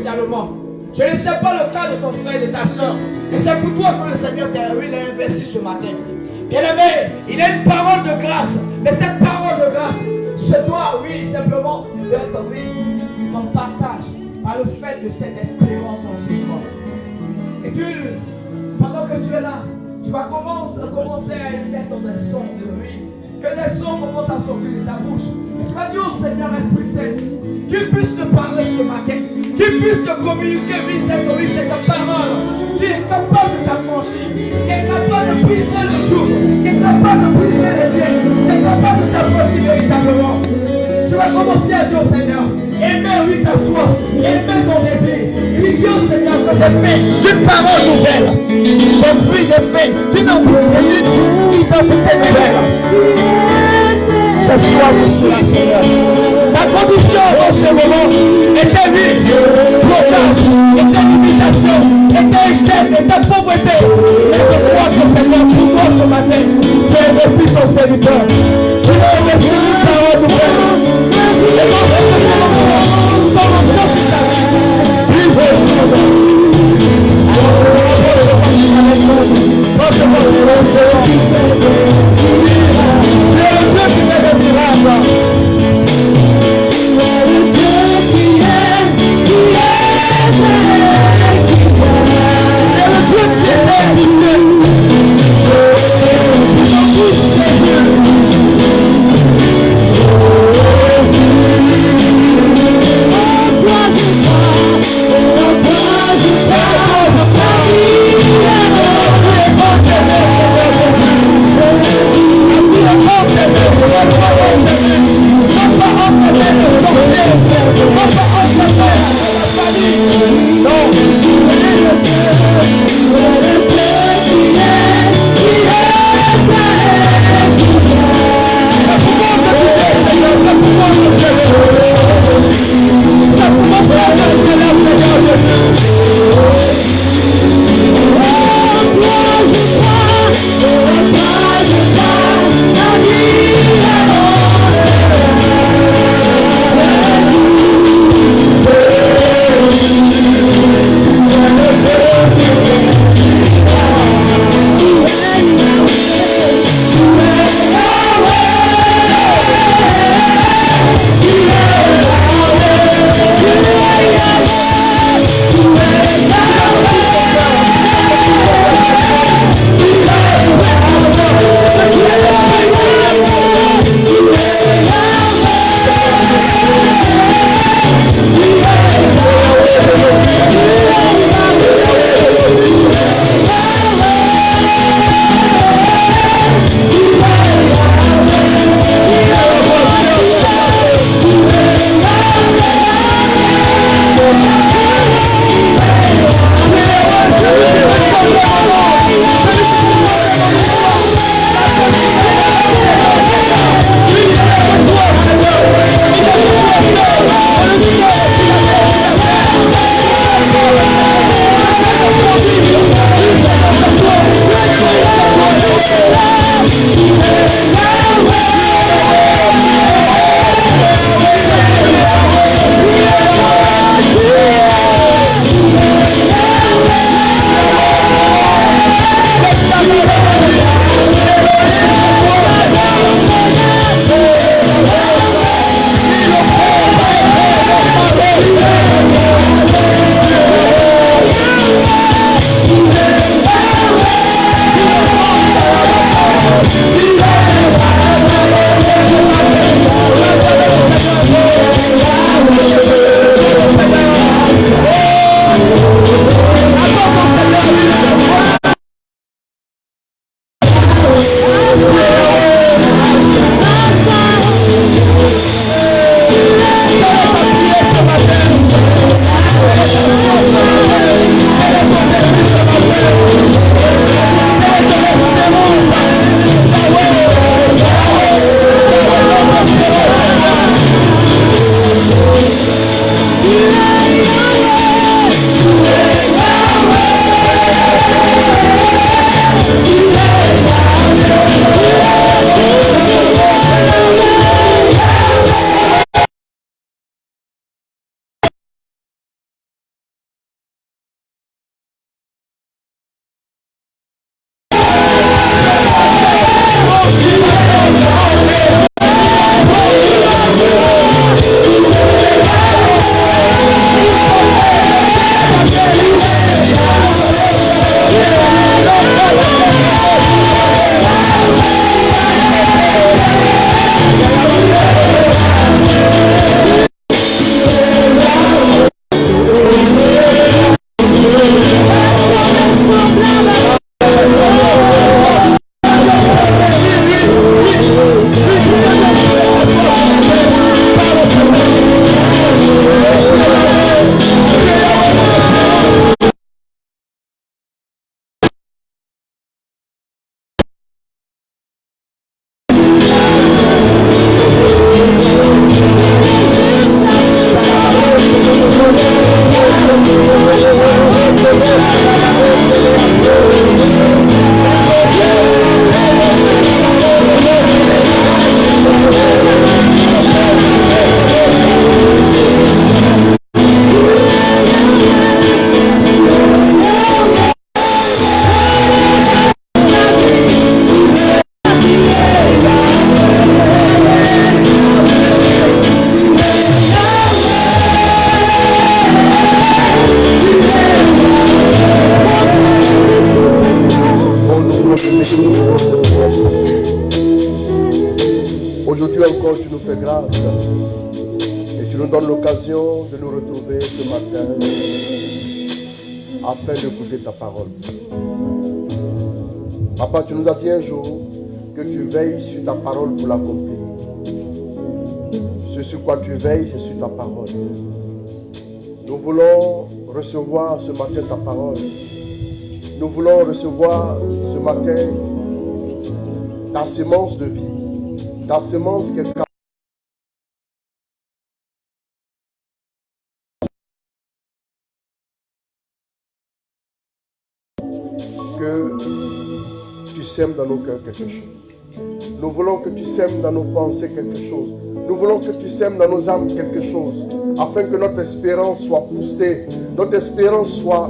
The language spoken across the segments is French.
spécialement. Je ne sais pas le cas de ton frère et de ta soeur, mais c'est pour toi que le Seigneur t'a investi ce matin. Bien-aimé, il a une parole de grâce, mais cette parole de grâce se doit, oui, simplement d'être, oui, ton partage par le fait de cette espérance en suivant. Et puis, pendant que tu es là, tu vas commencer à émettre des sons de lui. Que les sons commencent à sortir de ta bouche. Et tu vas dire au Seigneur Esprit Saint, qu'il puisse te parler ce matin, qu'il puisse te communiquer, oui, cette parole, qui est capable de t'affranchir, qui est capable de briser le jour, qui est capable de briser les biens, qui est capable de t'affranchir véritablement. Tu vas commencer à dire au Seigneur, aimer, oui, ta soif, aimer ton désir. Puis dis au Seigneur que j'ai fait d'une parole nouvelle. J'ai fait d'une identité nouvelle. Je sois sur la Seigneur. Ma condition dans ce moment était vide, blocage, était limitation, était échec, était pauvreté. Mais je crois que Seigneur, pour toi ce matin, tu as investi ton serviteur. Tu as investi une parole nouvelle. Et donc, son onction sur ta vie. Plus de choses. Tu es le Dieu qui fait des miracles. Tu es le Dieu qui est grâce. Et tu nous donnes l'occasion de nous retrouver ce matin afin d'écouter ta parole. Papa, tu nous as dit un jour que tu veilles sur ta parole pour l'accomplir. Ce sur quoi tu veilles, c'est sur ta parole. Nous voulons recevoir ce matin ta parole. Nous voulons recevoir ce matin ta semence de vie, ta semence qui est que tu sèmes dans nos cœurs quelque chose. Nous voulons que tu sèmes dans nos pensées quelque chose. Nous voulons que tu sèmes dans nos âmes quelque chose, afin que notre espérance soit boostée, notre espérance soit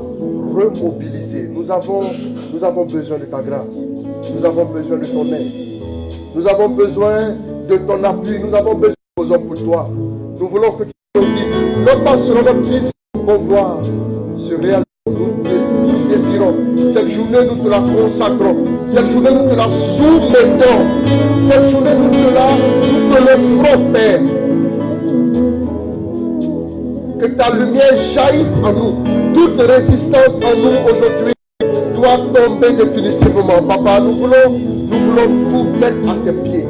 remobilisée. Nous avons besoin de ta grâce. Nous avons besoin de ton aide. Nous avons besoin de ton appui. Nous avons besoin de nos hommes pour toi. Nous voulons que tu nous dises, non pas selon notre vision, pour voir se réaliser. Nous désirons. Cette journée, nous te la consacrons. Cette journée, nous te la soumettons. Cette journée, nous te l'offrons, Père. Que ta lumière jaillisse en nous. Toute résistance en nous aujourd'hui doit tomber définitivement. Papa, nous voulons tout mettre à tes pieds.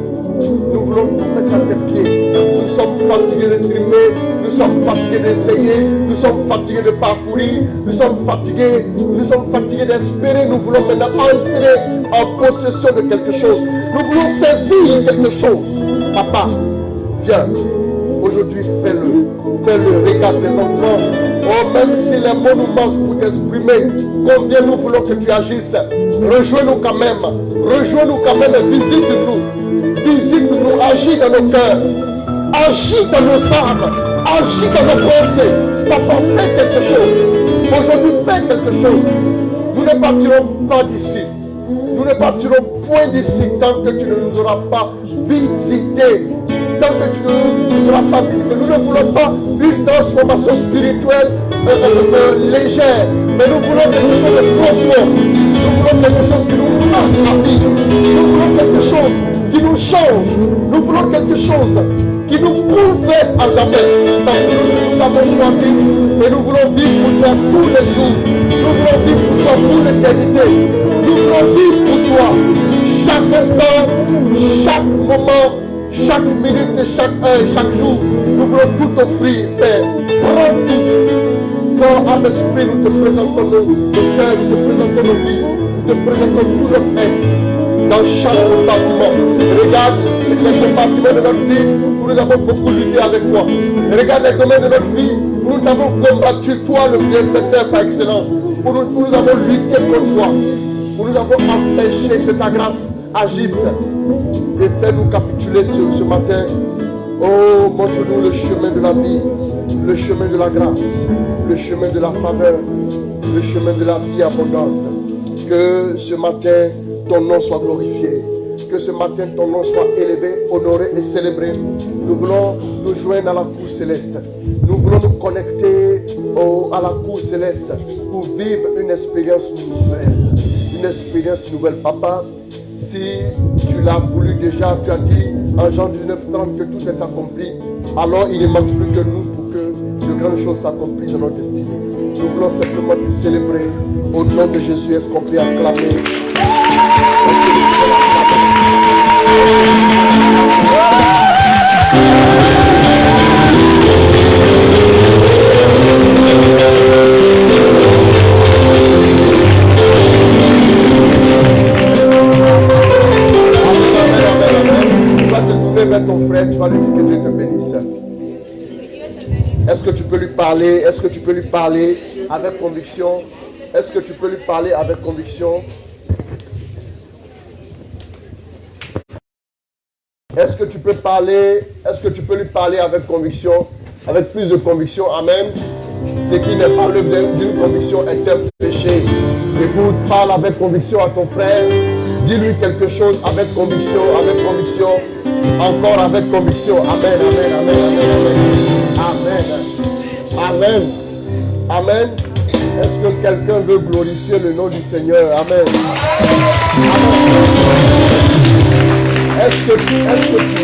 Nous voulons tout mettre à tes pieds. Nous sommes fatigués de trimer, nous sommes fatigués d'essayer, nous sommes fatigués de parcourir, nous sommes fatigués d'espérer. Nous voulons maintenant entrer en possession de quelque chose. Nous voulons saisir quelque chose. Papa, viens. Aujourd'hui, fais-le. Regarde tes enfants. Oh, même si les mots nous manquent pour t'exprimer combien nous voulons que tu agisses, rejoins-nous quand même et visite-nous, agis dans nos cœurs, agis dans nos âmes, agis dans nos pensées. Papa, fais quelque chose. Aujourd'hui, fais quelque chose. Nous ne partirons pas d'ici. Nous ne partirons point d'ici tant que tu ne nous auras pas visité. Tant que tu ne nous auras pas visité. Nous ne voulons pas une transformation spirituelle légère, mais nous voulons quelque chose de profond. Nous voulons quelque chose qui nous marque la vie. Nous voulons quelque chose qui nous change. Nous voulons quelque chose qui nous bouleverse à jamais. Parce que nous avons choisi et nous voulons vivre pour toi tous les jours. Nous voulons vivre pour toi pour l'éternité. Nous voulons vivre pour toi chaque instant, chaque moment, chaque minute et chaque heure, chaque jour. Nous voulons tout offrir, Père. Prends tout. Corps, âme, esprit, nous te présentons nos cœurs, nous te présentons nos vies, nous te présentons tout notre être dans chaque compartiment. Regarde les compartiments de notre vie où nous avons beaucoup lutté avec toi. Regarde les domaines de notre vie où nous avons combattu toi, le bienfaiteur par excellence, où nous avons lutté contre toi, où nous avons empêché que ta grâce agisse. Et fais-nous capituler ce matin. Oh, montre-nous le chemin de la vie, le chemin de la grâce, le chemin de la faveur, le chemin de la vie abondante. Que ce matin, ton nom soit glorifié. Que ce matin, ton nom soit élevé, honoré et célébré. Nous voulons nous joindre à la cour céleste. Nous voulons nous connecter à la cour céleste pour vivre une expérience nouvelle. Une expérience nouvelle, Papa. Si tu l'as voulu déjà, tu as dit en Jean 19:30 que tout est accompli, alors il ne manque plus que nous pour que de grandes choses s'accomplissent dans notre destinée. Nous voulons simplement te célébrer. Au nom de Jésus, est-ce qu'on peut acclamer? Vers ton frère, tu vas lui dire que Dieu te bénisse. Est-ce que tu peux lui parler? Est-ce que tu peux lui parler avec conviction? Est-ce que tu peux lui parler avec conviction? Est-ce que tu peux parler? Est-ce que tu peux lui parler avec conviction? Avec plus de conviction, amen. Ce qui n'est pas l'œuvre d'une conviction est un péché. Écoute, parle avec conviction à ton frère. Dis-lui quelque chose avec conviction, encore avec conviction. Amen, amen, amen, amen, amen. Amen. Amen. Est-ce que quelqu'un veut glorifier le nom du Seigneur? Amen. Amen. Est-ce que tu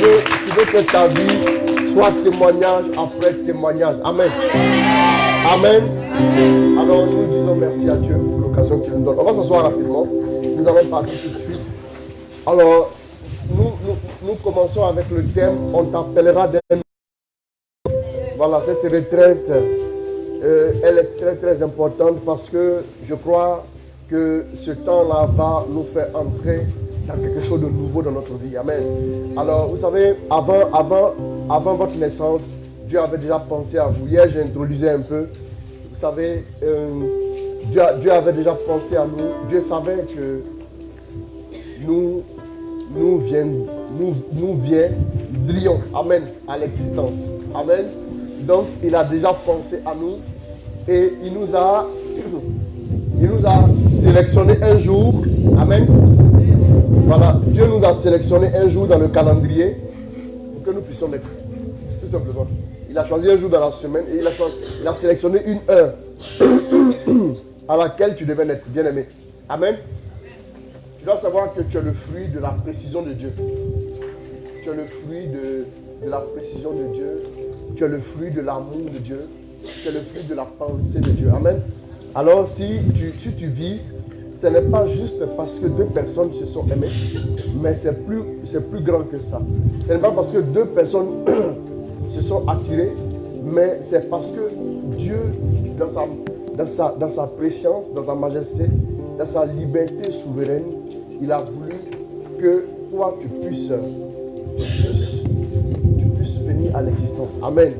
veux veux que ta vie soit témoignage après témoignage. Amen. Amen. Alors nous disons merci à Dieu pour l'occasion qu'il nous donne. On va s'asseoir rapidement. Nous allons partir tout de suite. Alors, nous commençons avec le thème « On t'appellera des... » Voilà, cette retraite, elle est très très importante parce que je crois que ce temps-là va nous faire entrer dans quelque chose de nouveau dans notre vie. Amen. Alors, vous savez, avant votre naissance, Dieu avait déjà pensé à vous. Hier, j'ai introduit un peu. Vous savez, Dieu avait déjà pensé à nous. Dieu savait que nous viendrions, amen, à l'existence. Amen. Donc, il a déjà pensé à nous et il nous a sélectionné un jour. Amen. Voilà, Dieu nous a sélectionné un jour dans le calendrier pour que nous puissions l'être. Tout simplement. Il a choisi un jour dans la semaine et il a sélectionné une heure à laquelle tu devais naître, bien-aimé. Amen. Tu dois savoir que tu es le fruit de la précision de Dieu. Tu es le fruit de la précision de Dieu. Tu es le fruit de l'amour de Dieu. Tu es le fruit de la pensée de Dieu. Amen. Alors si tu vis, ce n'est pas juste parce que deux personnes se sont aimées, mais c'est plus grand que ça. Ce n'est pas parce que deux personnes se sont attirées, mais c'est parce que Dieu, dans sa préscience, dans sa majesté, dans sa liberté souveraine, il a voulu que toi tu puisses venir à l'existence. Amen.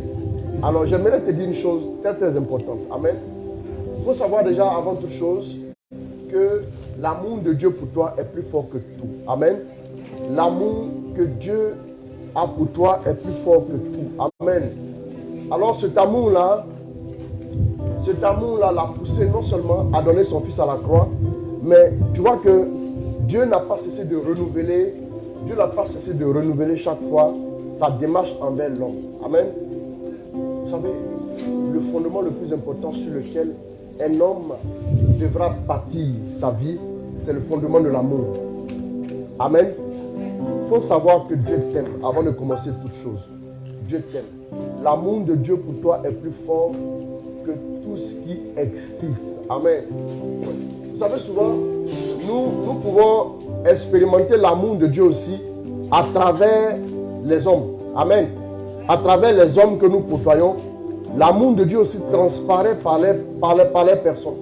Alors j'aimerais te dire une chose très très importante. Amen. Il faut savoir déjà avant toute chose que l'amour de Dieu pour toi est plus fort que tout. Amen. L'amour que Dieu a pour toi est plus fort que tout. Amen. Alors cet amour-là l'a poussé non seulement à donner son fils à la croix, mais tu vois que Dieu n'a pas cessé de renouveler, chaque fois sa démarche envers l'homme. Amen. Vous savez, le fondement le plus important sur lequel un homme devra bâtir sa vie, c'est le fondement de l'amour. Amen. Il faut savoir que Dieu t'aime avant de commencer toute chose. Dieu t'aime. L'amour de Dieu pour toi est plus fort que tout ce qui existe. Amen. Vous savez, souvent, nous pouvons expérimenter l'amour de Dieu aussi à travers les hommes. Amen. À travers les hommes que nous côtoyons, l'amour de Dieu aussi transparaît par les personnes.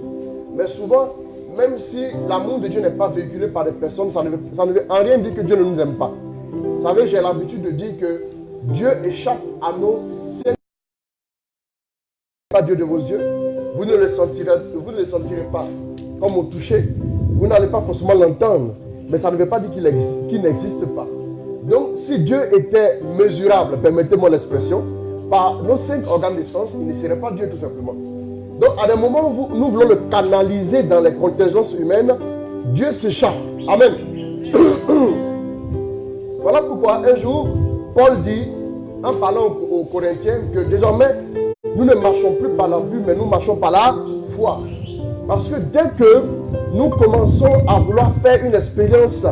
Mais souvent, même si l'amour de Dieu n'est pas véhiculé par des personnes, ça ne veut en rien dire que Dieu ne nous aime pas. Vous savez, j'ai l'habitude de dire que Dieu échappe à nos saints. Pas Dieu de vos yeux, vous ne le sentirez pas comme au toucher. Vous n'allez pas forcément l'entendre, mais ça ne veut pas dire qu'il n'existe pas. Donc, si Dieu était mesurable, permettez-moi l'expression, par nos 5 organes de sens, il ne serait pas Dieu tout simplement. Donc, à des moments où nous voulons le canaliser dans les contingences humaines, Dieu s'échappe. Amen. Voilà pourquoi un jour, Paul dit, en parlant aux Corinthiens, que désormais, nous ne marchons plus par la vue, mais nous marchons par la foi. Parce que dès que nous commençons à vouloir faire une expérience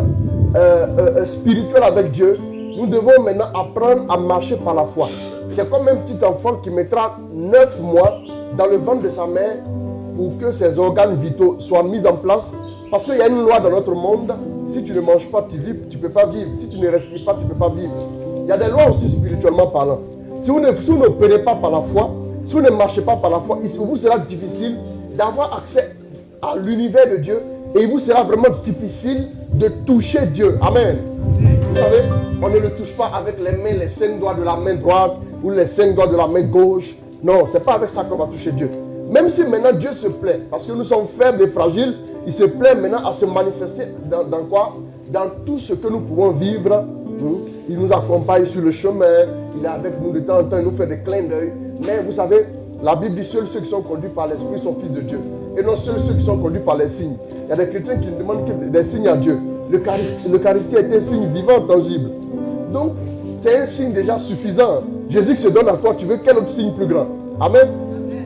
spirituelle avec Dieu, nous devons maintenant apprendre à marcher par la foi. C'est comme un petit enfant qui mettra 9 mois dans le ventre de sa mère pour que ses organes vitaux soient mis en place. Parce qu'il y a une loi dans notre monde, si tu ne manges pas, tu ne peux pas vivre. Si tu ne respires pas, tu ne peux pas vivre. Il y a des lois aussi spirituellement parlant. Si vous n'opérez pas par la foi, si vous ne marchez pas par la foi, il vous sera difficile d'avoir accès à l'univers de Dieu et il vous sera vraiment difficile de toucher Dieu. Amen. Vous savez, on ne le touche pas avec les mains, les 5 doigts de la main droite ou les 5 doigts de la main gauche. Non, ce n'est pas avec ça qu'on va toucher Dieu. Même si maintenant Dieu se plaît, parce que nous sommes faibles et fragiles, il se plaît maintenant à se manifester dans quoi? Dans tout ce que nous pouvons vivre. Il nous accompagne sur le chemin, il est avec nous de temps en temps, il nous fait des clins d'œil. Mais vous savez, la Bible dit seuls ceux qui sont conduits par l'Esprit sont fils de Dieu. Et non seuls ceux qui sont conduits par les signes. Il y a des chrétiens qui demandent des signes à Dieu. L'Eucharistie est un signe vivant, tangible. Donc, c'est un signe déjà suffisant. Jésus qui se donne à toi, tu veux quel autre signe plus grand? Amen.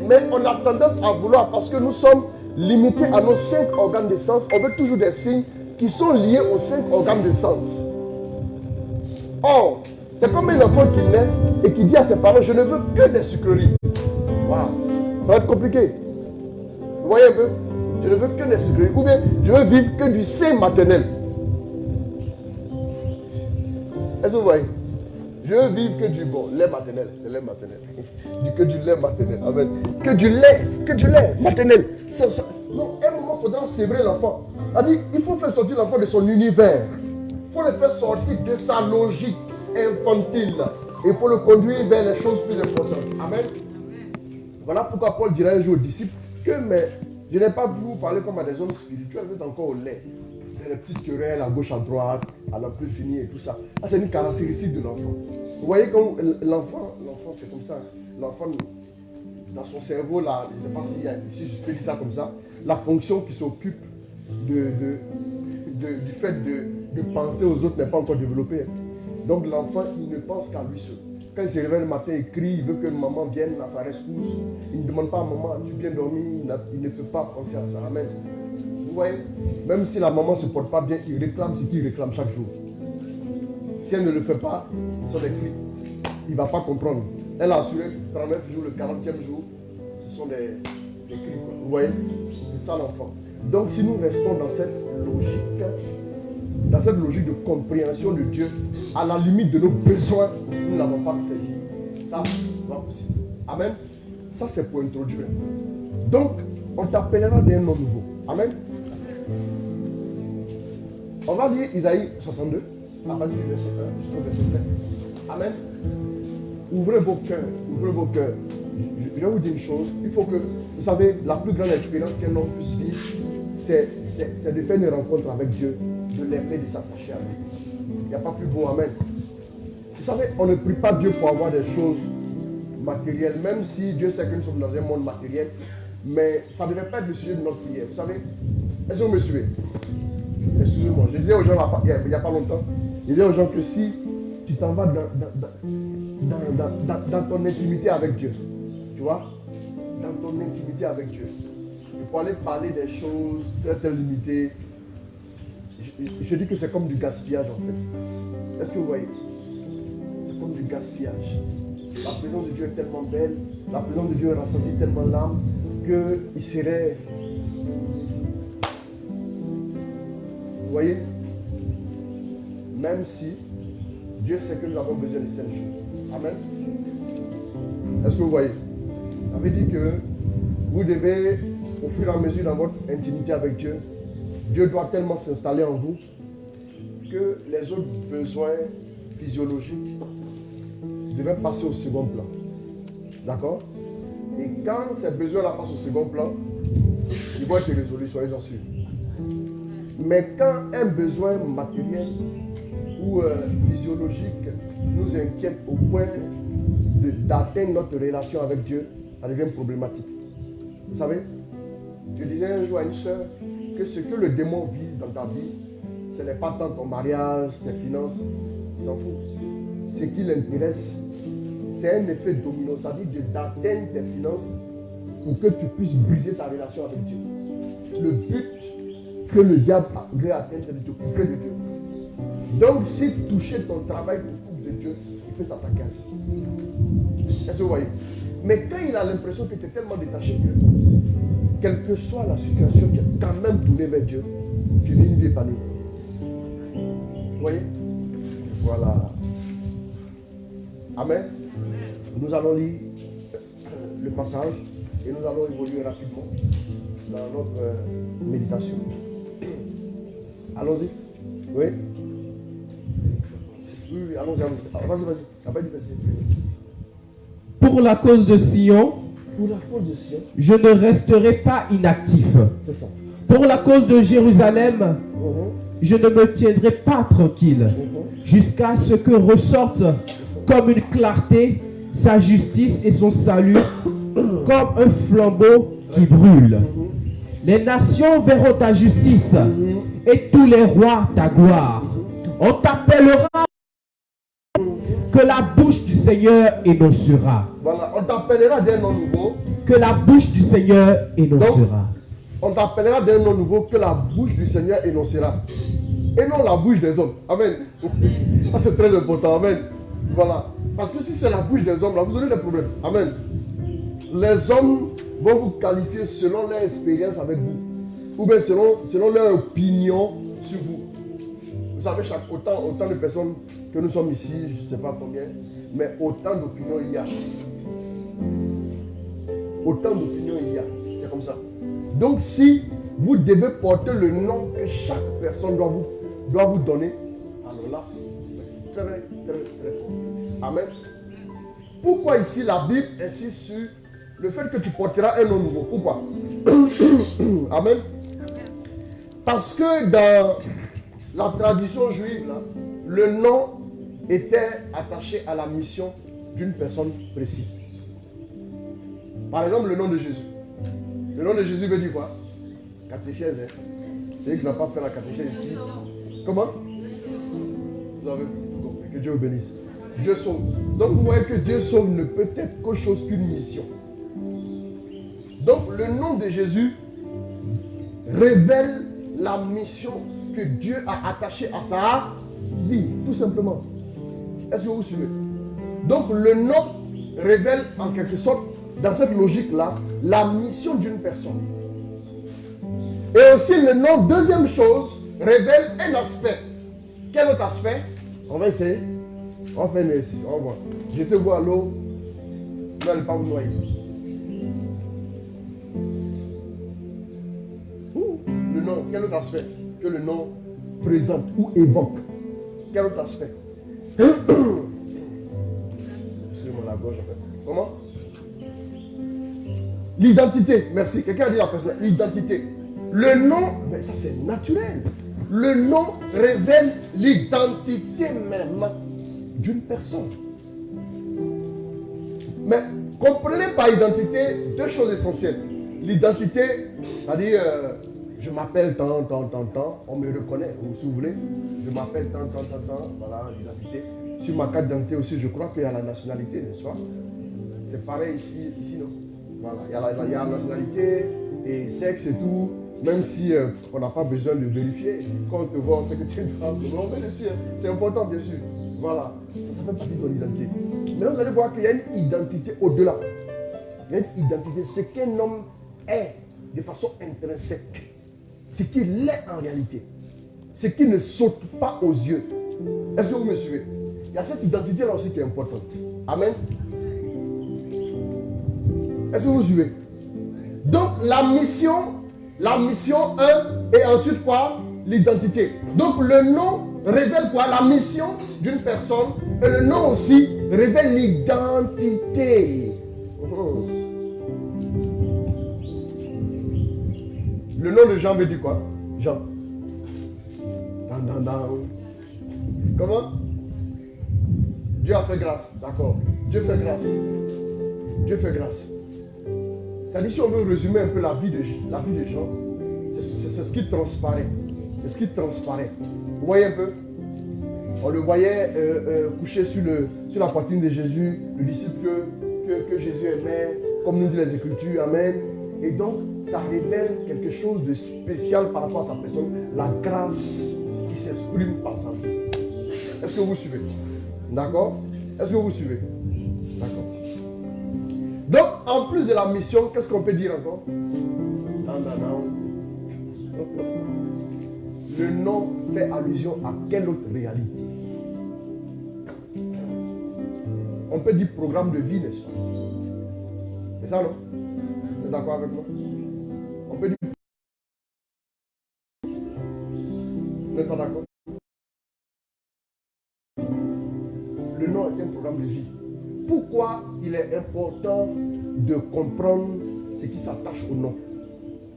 Mais on a tendance à vouloir, parce que nous sommes limités à nos 5 organes de sens, on veut toujours des signes qui sont liés aux 5 organes de sens. Or, C'est comme un enfant qui naît et qui dit à ses parents, je ne veux que des sucreries. Waouh, ça va être compliqué. Vous voyez un peu? Je ne veux que des sucreries. Ou bien, je veux vivre que du sein maternel. Est-ce que vous voyez? Je veux vivre que du bon lait maternel. C'est lait maternel. Que du lait maternel. Amen. Que du lait maternel. Non, à un moment, il faudra sévrer l'enfant. Il faut faire sortir l'enfant de son univers. Il faut le faire sortir de sa logique infantile. Il faut le conduire vers les choses plus importantes. Amen. Voilà pourquoi Paul dirait un jour aux disciples que je n'ai pas pu vous parler comme à des hommes spirituels, vous êtes encore au lait. Les petites querelles à gauche, à droite, à n'en plus finir et tout ça. Ça, c'est une caractéristique de l'enfant. Vous voyez, quand l'enfant, c'est comme ça. L'enfant, dans son cerveau, là, je ne sais pas si je peux dire ça comme ça, la fonction qui s'occupe du fait de penser aux autres n'est pas encore développée. Donc l'enfant, il ne pense qu'à lui seul. Quand il se réveille le matin, il crie, il veut que maman vienne à sa rescousse. Il ne demande pas à maman, tu bien dormi, il ne peut pas penser à ça. Amen. Vous voyez, même si la maman ne se porte pas bien, il réclame ce qu'il réclame chaque jour. Si elle ne le fait pas, ce sont des cris. Il ne va pas comprendre. Elle a assuré 39 jours, le 40e jour, ce sont des cris. Quoi. Vous voyez, c'est ça l'enfant. Donc si nous restons dans cette logique de compréhension de Dieu, à la limite de nos besoins, nous n'avons pas fait. Ça, c'est pas possible. Amen. Ça, c'est pour introduire. Donc, on t'appellera d'un nom nouveau. Amen. On va lire Isaïe 62, à partir du verset 1 jusqu'au verset 7. Amen. Ouvrez vos cœurs, ouvrez vos cœurs. Je vais vous dire une chose, il faut que, vous savez, la plus grande expérience qu'un homme puisse vivre, c'est de faire une rencontre avec Dieu, de l'aimer, de s'attacher à lui. Il n'y a pas plus beau, amen. Vous savez, on ne prie pas Dieu pour avoir des choses matérielles, même si Dieu sait que nous sommes dans un monde matériel, mais ça ne devait pas être le sujet de notre prière. Vous savez, est-ce que vous me suivez? Excusez-moi, je disais aux gens il n'y a pas longtemps, je disais aux gens que si tu t'en vas dans ton intimité avec Dieu, tu vois, dans ton intimité avec Dieu, et pour aller parler des choses très très limitées, je dis que c'est comme du gaspillage en fait. Est-ce que vous voyez? C'est comme du gaspillage. La présence de Dieu est tellement belle, la présence de Dieu rassasie tellement l'âme qu'il serait... Vous voyez? Même si Dieu sait que nous avons besoin de cette chose. Amen. Est-ce que vous voyez? Ça veut dire que vous devez, au fur et à mesure dans votre intimité avec Dieu, Dieu doit tellement s'installer en vous que les autres besoins physiologiques devaient passer au second plan. D'accord? Et quand ces besoins-là passent au second plan, ils vont être résolus, soyez-en sûrs. Mais quand un besoin matériel ou physiologique nous inquiète au point d'atteindre notre relation avec Dieu, ça devient problématique. Vous savez, je disais un jour à une soeur que ce que le démon vise dans ta vie, ce n'est pas tant ton mariage, tes finances, il s'en fout. Ce qui l'intéresse, c'est un effet domino, c'est-à-dire d'atteindre tes finances pour que tu puisses briser ta relation avec Dieu. Le but que le diable veut atteindre, c'est de te couper de Dieu. Donc, si toucher ton travail te coupe de Dieu, il peut s'attaquer à ça. Est-ce que vous voyez? Mais quand il a l'impression que tu es tellement détaché que, quelle que soit la situation, tu es quand même tourné vers Dieu, tu vis une vie épanouie. Vous voyez? Voilà. Amen. Nous allons lire le passage et nous allons évoluer rapidement dans notre méditation. Allons-y. Oui. Oui, allons-y. Vas-y. Après du verset. Pour la cause de Sion, je ne resterai pas inactif. C'est ça. Pour la cause de Jérusalem, je ne me tiendrai pas tranquille jusqu'à ce que ressorte comme une clarté sa justice et son salut comme un flambeau qui brûle. Les nations verront ta justice et tous les rois ta gloire. On t'appellera que la bouche du Seigneur énoncera. Voilà, on t'appellera d'un nom nouveau. Que la bouche du Seigneur énoncera. On t'appellera d'un nom nouveau que la bouche du Seigneur énoncera. Et non la bouche des hommes. Amen. Ça c'est très important. Amen. Voilà. Parce que si c'est la bouche des hommes, là, vous aurez des problèmes. Amen. Les hommes vont vous qualifier selon leur expérience avec vous. Ou bien selon leur opinion sur vous. Vous savez, autant de personnes que nous sommes ici, je ne sais pas combien, mais autant d'opinions il y a. Autant d'opinions il y a. C'est comme ça. Donc si vous devez porter le nom que chaque personne doit vous donner, alors là, très, très, très complexe. Amen. Pourquoi ici la Bible insiste sur le fait que tu porteras un nom nouveau? Pourquoi? Amen. Parce que dans la tradition juive, là, le nom était attaché à la mission d'une personne précise. Par exemple, le nom de Jésus. Le nom de Jésus veut dire quoi? Catéchèse. Hein? C'est lui qui n'a pas fait la catéchèse ici. Comment? Vous avez compris. Que Dieu vous bénisse. Dieu sauve. Donc vous voyez que Dieu sauve ne peut être qu'autre chose qu'une mission. Donc le nom de Jésus révèle la mission que Dieu a attachée à sa vie, tout simplement. Est-ce que vous suivez? Donc le nom révèle en quelque sorte, dans cette logique-là, la mission d'une personne. Et aussi le nom, deuxième chose, révèle un aspect. Quel autre aspect? On va essayer. On va faire une exercice. On va voir. Je te vois à l'eau. Vous n'allez pas vous noyer. Le nom, quel autre aspect que le nom présente ou évoque? Quel autre aspect? Excusez-moi la gorge. Comment? L'identité. Merci. Quelqu'un a dit la personne. L'identité. Le nom, mais ça c'est naturel. Le nom révèle l'identité même d'une personne. Mais comprenez par identité deux choses essentielles. L'identité, c'est-à-dire je m'appelle tant, on me reconnaît, vous vous souvenez? Je m'appelle tant, voilà l'identité. Sur ma carte d'identité aussi, je crois qu'il y a la nationalité, n'est-ce pas? C'est pareil ici non? Voilà, il y a la nationalité et sexe et tout, même si on n'a pas besoin de vérifier. Quand on te voit, on sait que tu es une femme, on met dessus, c'est important bien sûr. Voilà, ça fait partie de ton identité. Mais vous allez voir qu'il y a une identité au-delà. Il y a une identité, ce qu'un homme est de façon intrinsèque. Ce qu'il est en réalité. Ce qui ne saute pas aux yeux. Est-ce que vous me suivez? Il y a cette identité-là aussi qui est importante. Amen. Est-ce que vous suivez? Donc la mission 1 et ensuite quoi? L'identité. Donc le nom révèle quoi? La mission d'une personne et le nom aussi révèle l'identité. Le nom de Jean veut dire quoi? Jean. Comment? Dieu a fait grâce. D'accord. Dieu fait grâce. Dieu fait grâce. C'est-à-dire, si on veut résumer un peu la vie de Jean, c'est ce qui transparaît. C'est ce qui transparaît. Vous voyez un peu? On le voyait couché sur la poitrine de Jésus, le disciple que Jésus aimait, comme nous dit les Écritures. Amen. Et donc, ça révèle quelque chose de spécial par rapport à sa personne, la grâce qui s'exprime par sa vie. Est-ce que vous suivez? D'accord? Est-ce que vous suivez? D'accord. Donc, en plus de la mission, qu'est-ce qu'on peut dire encore? Le nom fait allusion à quelle autre réalité? On peut dire programme de vie, n'est-ce pas? C'est ça, non? Vous êtes d'accord avec moi? On peut dire... Vous n'êtes pas d'accord? Le nom est un programme de vie. Pourquoi il est important de comprendre ce qui s'attache au nom?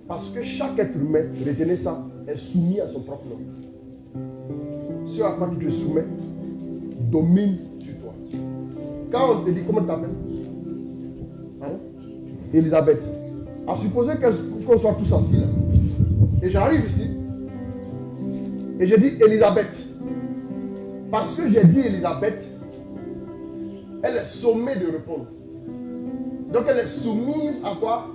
Parce que chaque être humain, retenez ça, est soumis à son propre nom. Ce à quoi tu te soumets domine sur toi. Quand on te dit comment tu t'appelles? Pardon? Elisabeth. À supposer qu'on soit tous assis là. Et j'arrive ici. Et je dis Elisabeth. Parce que j'ai dit Elisabeth, elle est sommée de répondre. Donc elle est soumise à quoi?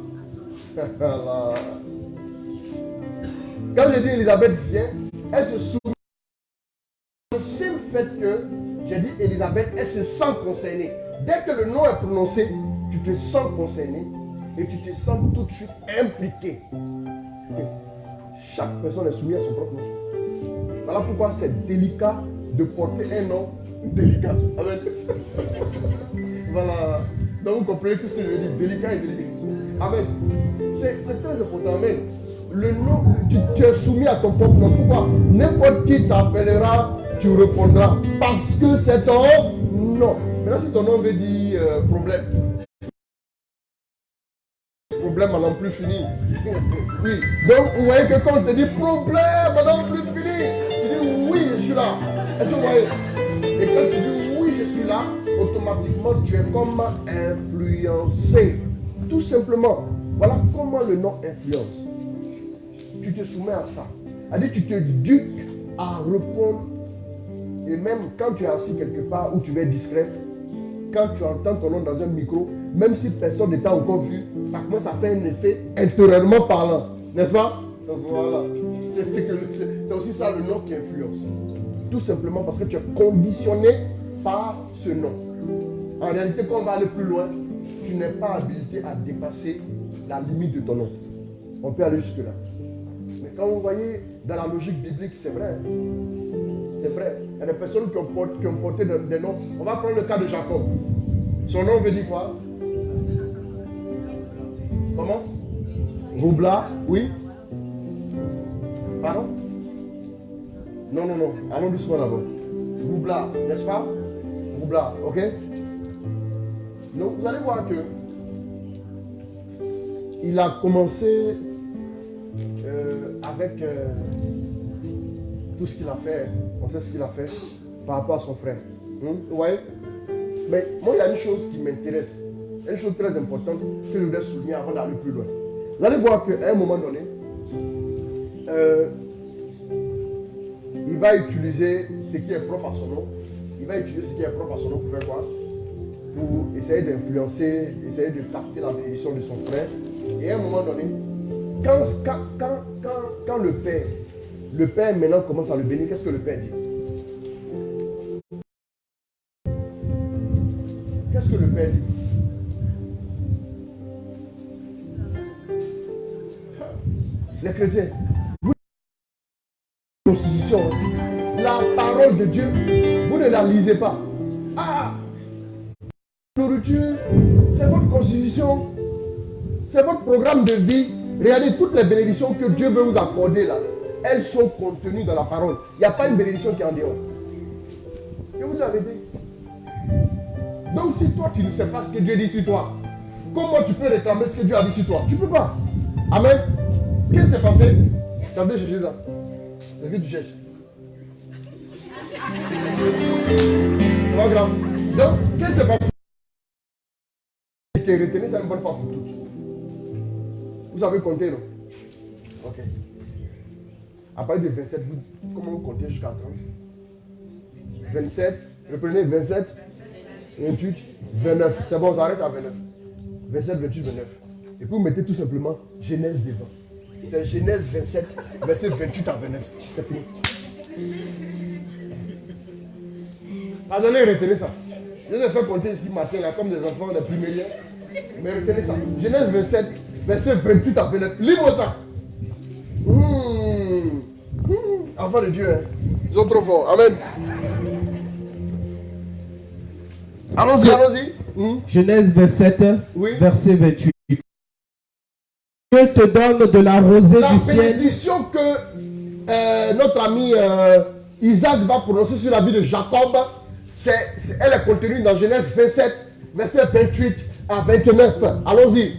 Quand je dis Elisabeth vient, elle se soumet au simple fait que J'ai dit Elisabeth, elle se sent concernée. Dès que le nom est prononcé, tu te sens concerné et tu te sens tout de suite impliqué. Chaque personne est soumise à son propre nom. Voilà pourquoi c'est délicat de porter un nom délicat. Amen. Voilà. Donc vous comprenez tout ce que je veux dire. Délicat et délicat. Amen. C'est très important. Amen. Le nom, tu es soumis à ton propre nom. Pourquoi? N'importe qui t'appellera, tu répondras. Parce que c'est ton nom. Maintenant, si ton nom veut dire problème. Problème à n'en plus fini. Oui. Donc, vous voyez que quand on te dit problème à n'en plus fini, tu dis oui, je suis là. Est-ce que vous voyez? Et quand tu dis oui, je suis là, automatiquement, tu es comme influencé. Tout simplement. Voilà comment le nom influence. Tu te soumets à ça. C'est-à-dire tu te duques à répondre. Et même quand tu es assis quelque part où tu vas être discret, quand tu entends ton nom dans un micro, même si personne ne t'a encore vu, ça fait un effet intérieurement parlant. N'est-ce pas? Donc voilà. C'est aussi ça le nom qui influence. Tout simplement parce que tu es conditionné par ce nom. En réalité, quand on va aller plus loin, tu n'es pas habilité à dépasser la limite de ton nom. On peut aller jusque-là. Mais quand vous voyez dans la logique biblique, c'est vrai. C'est vrai. Il y a des personnes qui ont porté des noms. On va prendre le cas de Jacob. Son nom veut dire quoi? Comment? Roublard, oui. Pardon? Non. Allons doucement d'abord. Roublard, n'est-ce pas? Roublard, ok? Donc vous allez voir que il a commencé avec tout ce qu'il a fait. On sait ce qu'il a fait par rapport à son frère. Vous voyez? Mais moi, il y a une chose qui m'intéresse. Une chose très importante que je voudrais souligner avant d'aller plus loin. Vous allez voir qu'à un moment donné, il va utiliser ce qui est propre à son nom. Il va utiliser ce qui est propre à son nom pour faire quoi? Pour essayer d'influencer, essayer de capter la bénédiction de son frère. Et à un moment donné, quand le père maintenant commence à le bénir, qu'est-ce que le père dit? Qu'est-ce que le père dit? Les chrétiens, vous la constitution, la parole de Dieu, vous ne la lisez pas. Ah! Nourriture, c'est votre constitution, c'est votre programme de vie. Regardez toutes les bénédictions que Dieu veut vous accorder là. Elles sont contenues dans la parole. Il n'y a pas une bénédiction qui est en dehors. Je vous dis la vérité. Donc si toi tu ne sais pas ce que Dieu dit sur toi, comment tu peux réclamer ce que Dieu a dit sur toi? Tu ne peux pas. Amen. Qu'est-ce qui s'est passé? Tu as bien cherché ça. C'est ce que tu cherches. C'est pas grave. Donc, qu'est-ce qui s'est passé? Qui est retenu, c'est une bonne fois pour toutes. Vous savez compter, non? Ok. À partir de 27, comment vous comptez jusqu'à 30? 27, reprenez 27, 28, 29. C'est bon, on s'arrête à 29. 27, 28, 29. Et puis vous mettez tout simplement Genèse devant. C'est Genèse 27, verset 28 à 29. C'est fini. Attendez, retenez ça. Je vais faire compter ici matin, là, comme des enfants des primaires. Mais retenez ça. Genèse 27, verset 28 à 29. Lis-moi ça. Enfants de Dieu, hein. Ils sont trop forts. Amen. Allons-y, allons-y. Genèse 27, oui. Verset 28. Dieu te donne de la rosée du ciel. La bénédiction que notre ami Isaac va prononcer sur la vie de Jacob, elle est contenue dans Genèse 27, verset 28 à 29. Allons-y.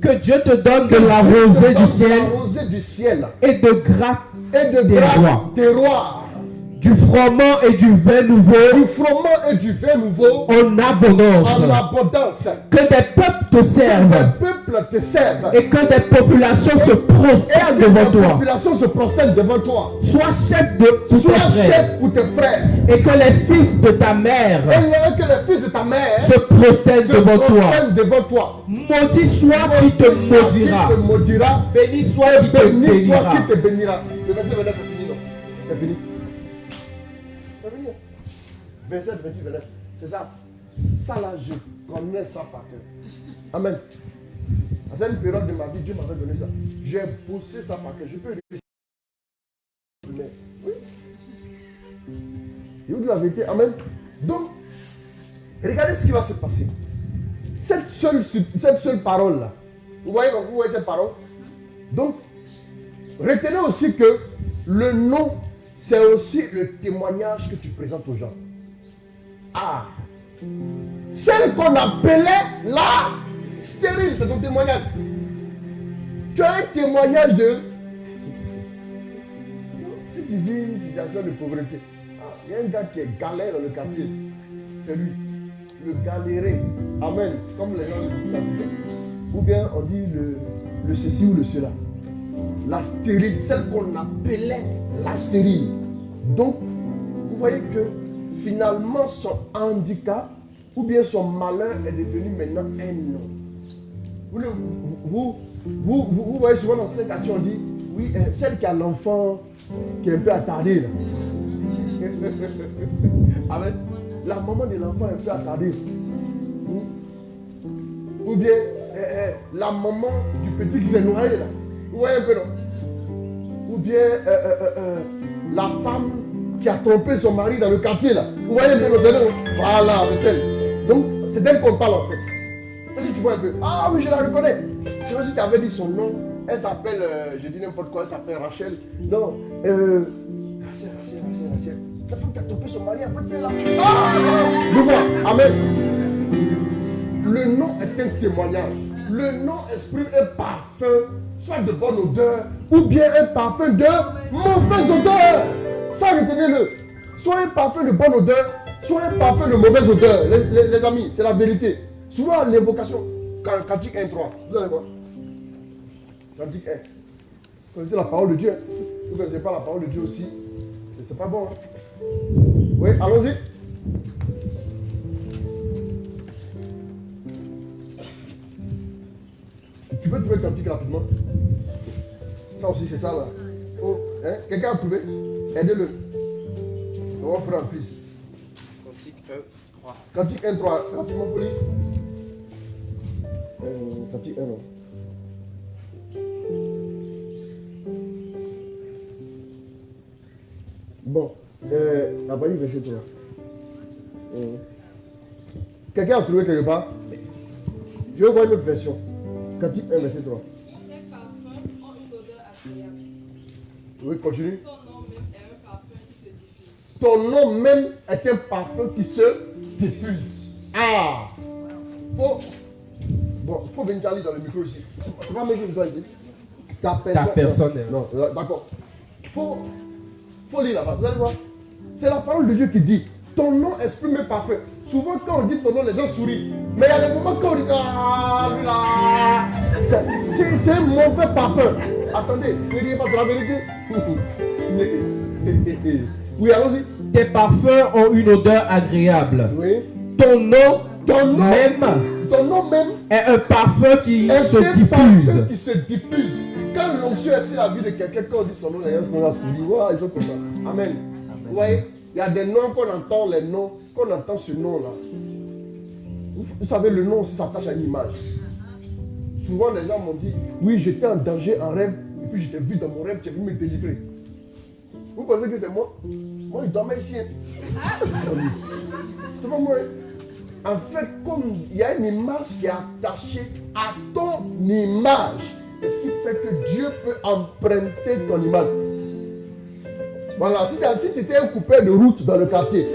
Que Dieu te donne de la rosée du ciel et de grappe terroir. Du froment et du vin nouveau. En abondance. Que des peuples te servent. Et que des populations se prosternent devant toi. Sois chef pour tes frères. Et que les fils de ta mère se prosternent devant toi. Maudit soit qui te maudira. Béni soit qui te bénira. Le verset 29 est fini, non? C'est fini. 27, 28, 29. C'est ça. Ça là, je connais ça par cœur. Amen. À cette période de ma vie, Dieu m'avait donné ça. J'ai bossé ça par cœur. Je peux réussir. Mais oui. Je vous dis la vérité. Amen. Donc, regardez ce qui va se passer. Cette seule parole là. Vous voyez cette parole? Donc, retenez aussi que le nom, c'est aussi le témoignage que tu présentes aux gens. Ah! Celle qu'on appelait la stérile, c'est ton témoignage. Tu as un témoignage de... Si tu vis une situation de pauvreté, il y a un gars qui est galère dans le quartier. C'est lui. Le galéré. Amen. Comme les gens le... Ou bien on dit le ceci ou le cela. La stérile, celle qu'on appelait la stérile. Donc, vous voyez que finalement son handicap ou bien son malheur est devenu maintenant un nom. Vous voyez souvent dans ces quartiers, on dit, oui, celle qui a l'enfant qui est un peu attardé. Là. Avec la maman de l'enfant est un peu attardée. Ou bien la maman du petit qui s'est noyé là. Vous voyez un peu, non? Ou bien la femme qui a trompé son mari dans le quartier là. Vous voyez un peu, non? Voilà, c'est elle. Donc, c'est d'elle qu'on parle en fait. Et si tu vois un peu, ah oui, je la reconnais. C'est vrai si tu avais dit son nom, elle s'appelle, je dis n'importe quoi, elle s'appelle Rachel. Non, Rachel. La femme qui a trompé son mari, après tu es là. Ah, je vois, amen. Le nom est un témoignage. Le nom exprime un parfum, soit de bonne odeur, ou bien un parfum de mauvaise odeur. Ça, retenez-le. Soit un parfum de bonne odeur, soit un parfum de mauvaise odeur. Les amis, c'est la vérité. Souvent, l'invocation, Cantique 1, 3. Vous allez voir. Cantique 1. Vous connaissez la parole de Dieu. Vous ne connaissez pas la parole de Dieu aussi. C'est pas bon. Hein? Oui, allons-y. Tu peux trouver le cantique rapidement. Ça aussi, c'est ça là. Oh, hein? Quelqu'un a trouvé? Aidez-le. On va faire un plus. Cantique 1, 3. Cantique 1, 3. Rapidement, folie. Cantique 1, non. Bon. La Bible, verset 3. Quelqu'un a trouvé quelque part? Je vais voir une autre version. Cantique 1, verset 3. Tes parfums ont une odeur agréable. Oui, continue. Ton nom même est un parfum qui se diffuse. Ton nom même est un parfum qui se diffuse. Ah! Faut venir aller dans le micro ici. C'est pas mes choses ici. Ta personne. Non, d'accord. Faut lire là-bas. Vous allez voir. C'est la parole de Dieu qui dit. Ton nom exprime un parfum. Souvent quand on dit ton nom, les gens sourient. Mais il y a des moments quand on dit ah là. C'est un mauvais parfum. Attendez, ne riez pas, c'est la vérité. Oui, allons-y. Tes parfums ont une odeur agréable. Oui. Ton nom même est un parfum qui se diffuse. Qui se diffuse. Quand l'onction est sur la vie de quelqu'un, quand on dit son nom, les gens sont sourire. Wow, ils sont comme ça. Amen. Vous voyez, il y a des noms qu'on entend, les noms, qu'on entend ce nom-là. Vous savez, le nom aussi s'attache à une image. Souvent, les gens m'ont dit, oui, j'étais en danger en rêve, et puis je t'ai vu dans mon rêve, tu es venu me délivrer. Vous pensez que c'est moi? Moi, je dormais ici. C'est pas moi. En fait, comme il y a une image qui est attachée à ton image, et ce qui fait que Dieu peut emprunter ton image. Voilà, si tu étais un coupé de route dans le quartier,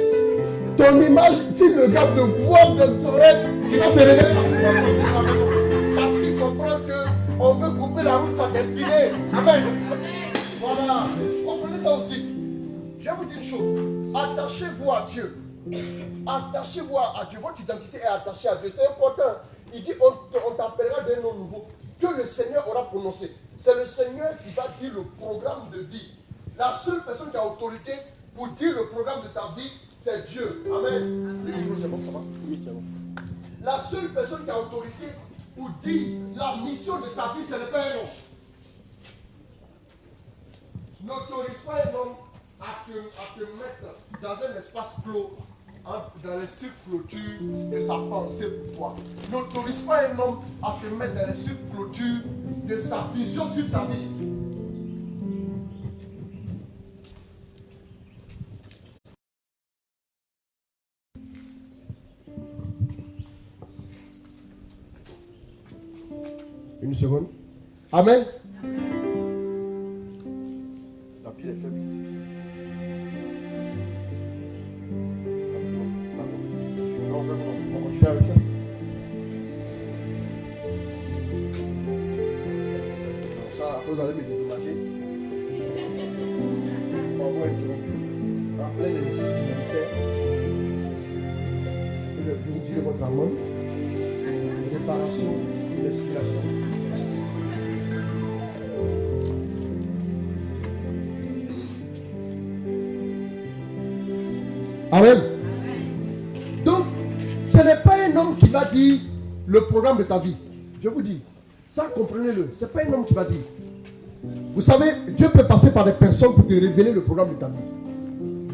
ton image, si le gars te voit de ton rêve, il va se réveiller. Parce qu'il comprend qu'on veut couper la route sa destinée. Amen. Voilà. Vous comprenez ça aussi? Je vais vous dire une chose. Attachez-vous à Dieu. Attachez-vous à Dieu. Votre identité est attachée à Dieu. C'est important. Il dit on t'appellera d'un nom nouveau que le Seigneur aura prononcé. C'est le Seigneur qui va dire le programme de vie. La seule personne qui a autorité pour dire le programme de ta vie, c'est Dieu. Amen. Le micro, c'est bon, ça va? Oui, c'est bon. La seule personne qui a autorité pour dire la mission de ta vie, c'est le Père. N'autorise pas un homme à te mettre dans un espace clos dans les subclôtures de sa pensée pour toi. N'autorise pas un homme à te mettre dans les subclôtures de sa vision sur ta vie. Une seconde. Amen. La pile est faible. On fait comment? On continue avec ça. Ça, après vous allez me dédommager. On va interrompre. Après l'exercice du ministère, vous direz votre amende. Réparation, respiration. Amen. Donc, ce n'est pas un homme qui va dire le programme de ta vie. Je vous dis, ça comprenez-le. Ce n'est pas un homme qui va dire. Vous savez, Dieu peut passer par des personnes pour te révéler le programme de ta vie.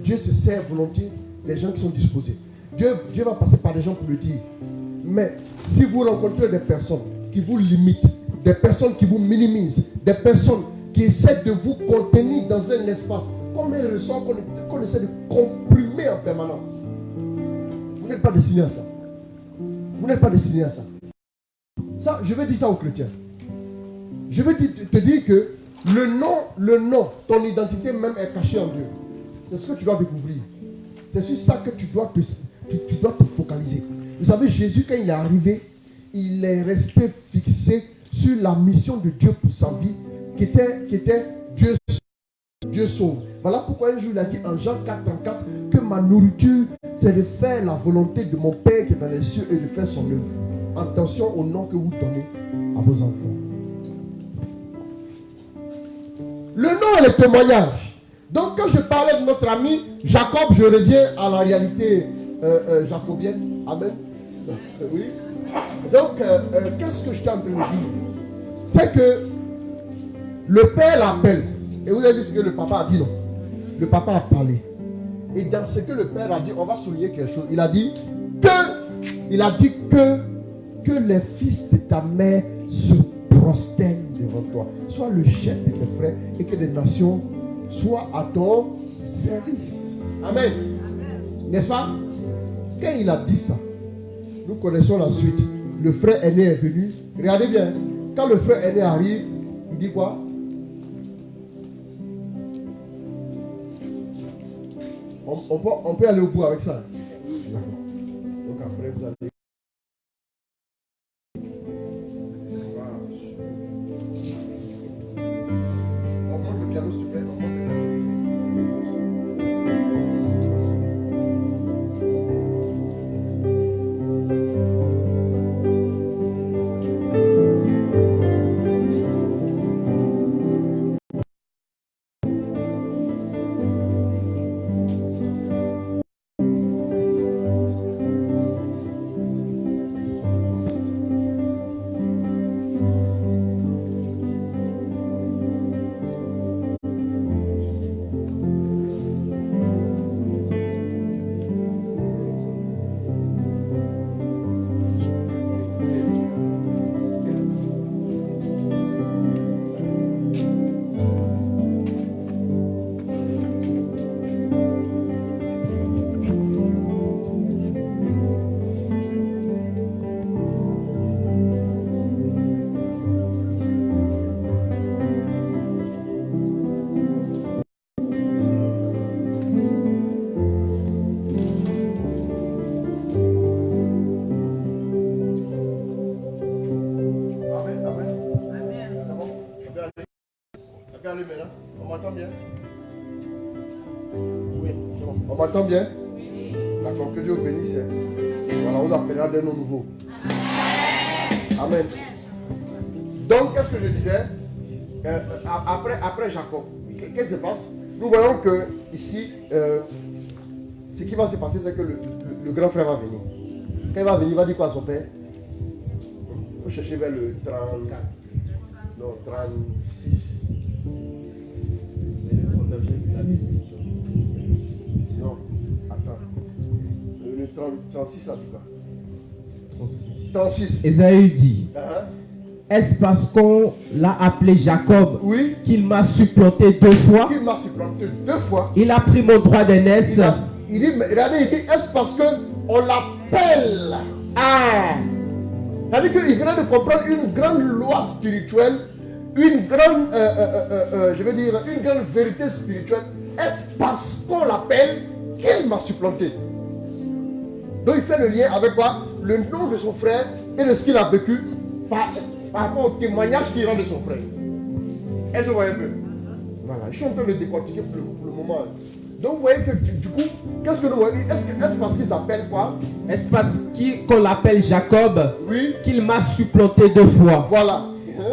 Dieu se sert volontiers des gens qui sont disposés. Dieu va passer par des gens pour le dire. Mais si vous rencontrez des personnes qui vous limitent, des personnes qui vous minimisent, des personnes qui essaient de vous contenir dans un espace, comme un ressort qu'on essaie de comprimer en permanence, vous n'êtes pas destiné à ça. Vous n'êtes pas destiné à ça. Ça, je vais dire ça aux chrétiens. Je vais te dire que le nom, ton identité même est cachée en Dieu. C'est ce que tu dois découvrir. C'est sur ça que tu dois te focaliser. Vous savez, Jésus, quand il est arrivé, il est resté fixé sur la mission de Dieu pour sa vie, qui était Dieu sauve. Voilà pourquoi un jour il a dit en Jean 4,34 que ma nourriture, c'est de faire la volonté de mon Père qui est dans les cieux et de faire son œuvre. Attention au nom que vous donnez à vos enfants. Le nom est le témoignage. Donc quand je parlais de notre ami Jacob, je reviens à la réalité jacobienne. Amen. Oui. Donc, qu'est-ce que je suis en train de dire? C'est que le père l'appelle. Et vous avez vu ce que le papa a dit, non? Le papa a parlé. Et dans ce que le père a dit, on va souligner quelque chose. Il a dit que les fils de ta mère se prosternent devant toi. Sois le chef de tes frères et que les nations soient à ton service. Amen. N'est-ce pas? Quand il a dit ça, nous connaissons la suite. Le frère aîné est venu. Regardez bien. Quand le frère aîné arrive, il dit quoi? On peut aller au bout avec ça. D'accord. Donc après, vous allez... On monte le piano, s'il te plaît. On monte le piano. On m'entend bien? Oui, c'est bon. On m'entend bien? Oui. D'accord, que Dieu vous bénisse. Voilà, on vous appellera d'un nom nouveau. Amen. Donc, qu'est-ce que je disais? Après Jacob, qu'est-ce qui se passe? Nous voyons que ici, ce qui va se passer, c'est que le grand frère va venir. Quand il va venir, il va dire quoi à son père? Il faut chercher vers le 34. Non, 36. Non, attends. 36 en tout cas. 36. 36. Ésaü dit, Uh-huh. est-ce parce qu'on l'a appelé Jacob Oui. qu'il m'a supplanté 2 fois? Il m'a supplanté 2 fois. Il a pris mon droit d'aînesse. Il dit, mais regardez, il dit, est-ce parce qu'on l'appelle? Ah! C'est-à-dire qu'il venait de comprendre une grande loi spirituelle, une grande, je veux dire, une grande vérité spirituelle. Est-ce parce qu'on l'appelle qu'il m'a supplanté? Donc il fait le lien avec quoi? Le nom de son frère et de ce qu'il a vécu par rapport au témoignage qu'il rend de son frère. Est-ce que vous voyez un peu? Voilà, je suis en train de décortiquer pour le moment. Donc vous voyez que du coup, qu'est-ce que nous voyons? Est-ce parce qu'ils appellent quoi? Est-ce parce qu'on l'appelle Jacob Oui. qu'il m'a supplanté 2 fois? Voilà.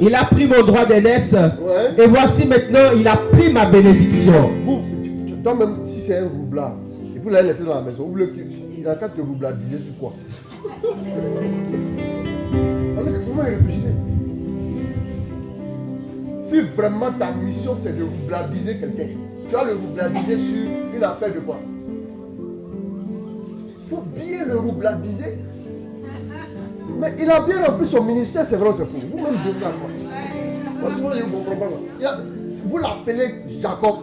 Il a pris mon droit d'aînesse. Ouais. Et voici maintenant, il a pris ma bénédiction. Vous, toi même si c'est un roublard, et vous l'avez laissé dans la maison, vous voulez qu'il a qu'à te roublardiser sur quoi? Parce que comment il réfléchissait? Si vraiment ta mission c'est de roublardiser quelqu'un, tu vas le roublardiser sur une affaire de quoi? Il faut bien le roublardiser. Mais il a bien rempli son ministère, c'est vrai, c'est faux. Vous-même devez à quoi? Parce que moi, je ne comprends pas. Vous l'appelez Jacob.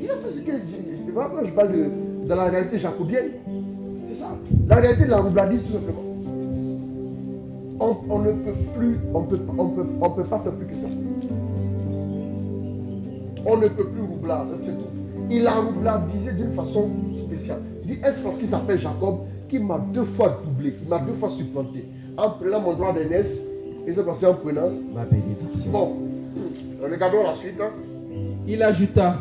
Il a fait ce que je parle de la réalité jacobienne. C'est ça. La réalité de la roublardise, tout simplement. On ne peut plus, on peut pas faire plus que ça. On ne peut plus roublard, c'est tout. Il a roublardisé d'une façon spéciale. Il dit, est-ce parce qu'il s'appelle Jacob qui m'a 2 fois doublé, qui m'a 2 fois supplanté, en prenant mon droit d'aînesse, et c'est passé en prenant Ma bénédiction. Bon, regardons la suite. Hein. Il ajouta,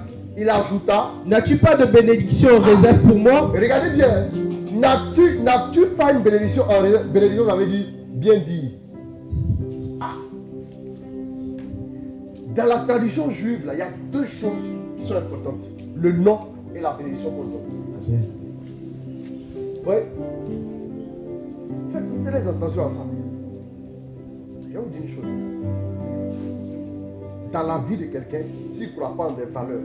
N'as-tu pas de bénédiction en réserve pour moi? regardez bien, n'as-tu pas une bénédiction en réserve? Bénédiction, ça veut dire bien dire. Ah. Dans la tradition juive, là, il y a 2 choses qui sont importantes. Le nom et la bénédiction qu'on donne. Oui. Faites très attention à ça. Je vais vous dire une chose. Dans la vie de quelqu'un, s'il ne croit pas en des valeurs,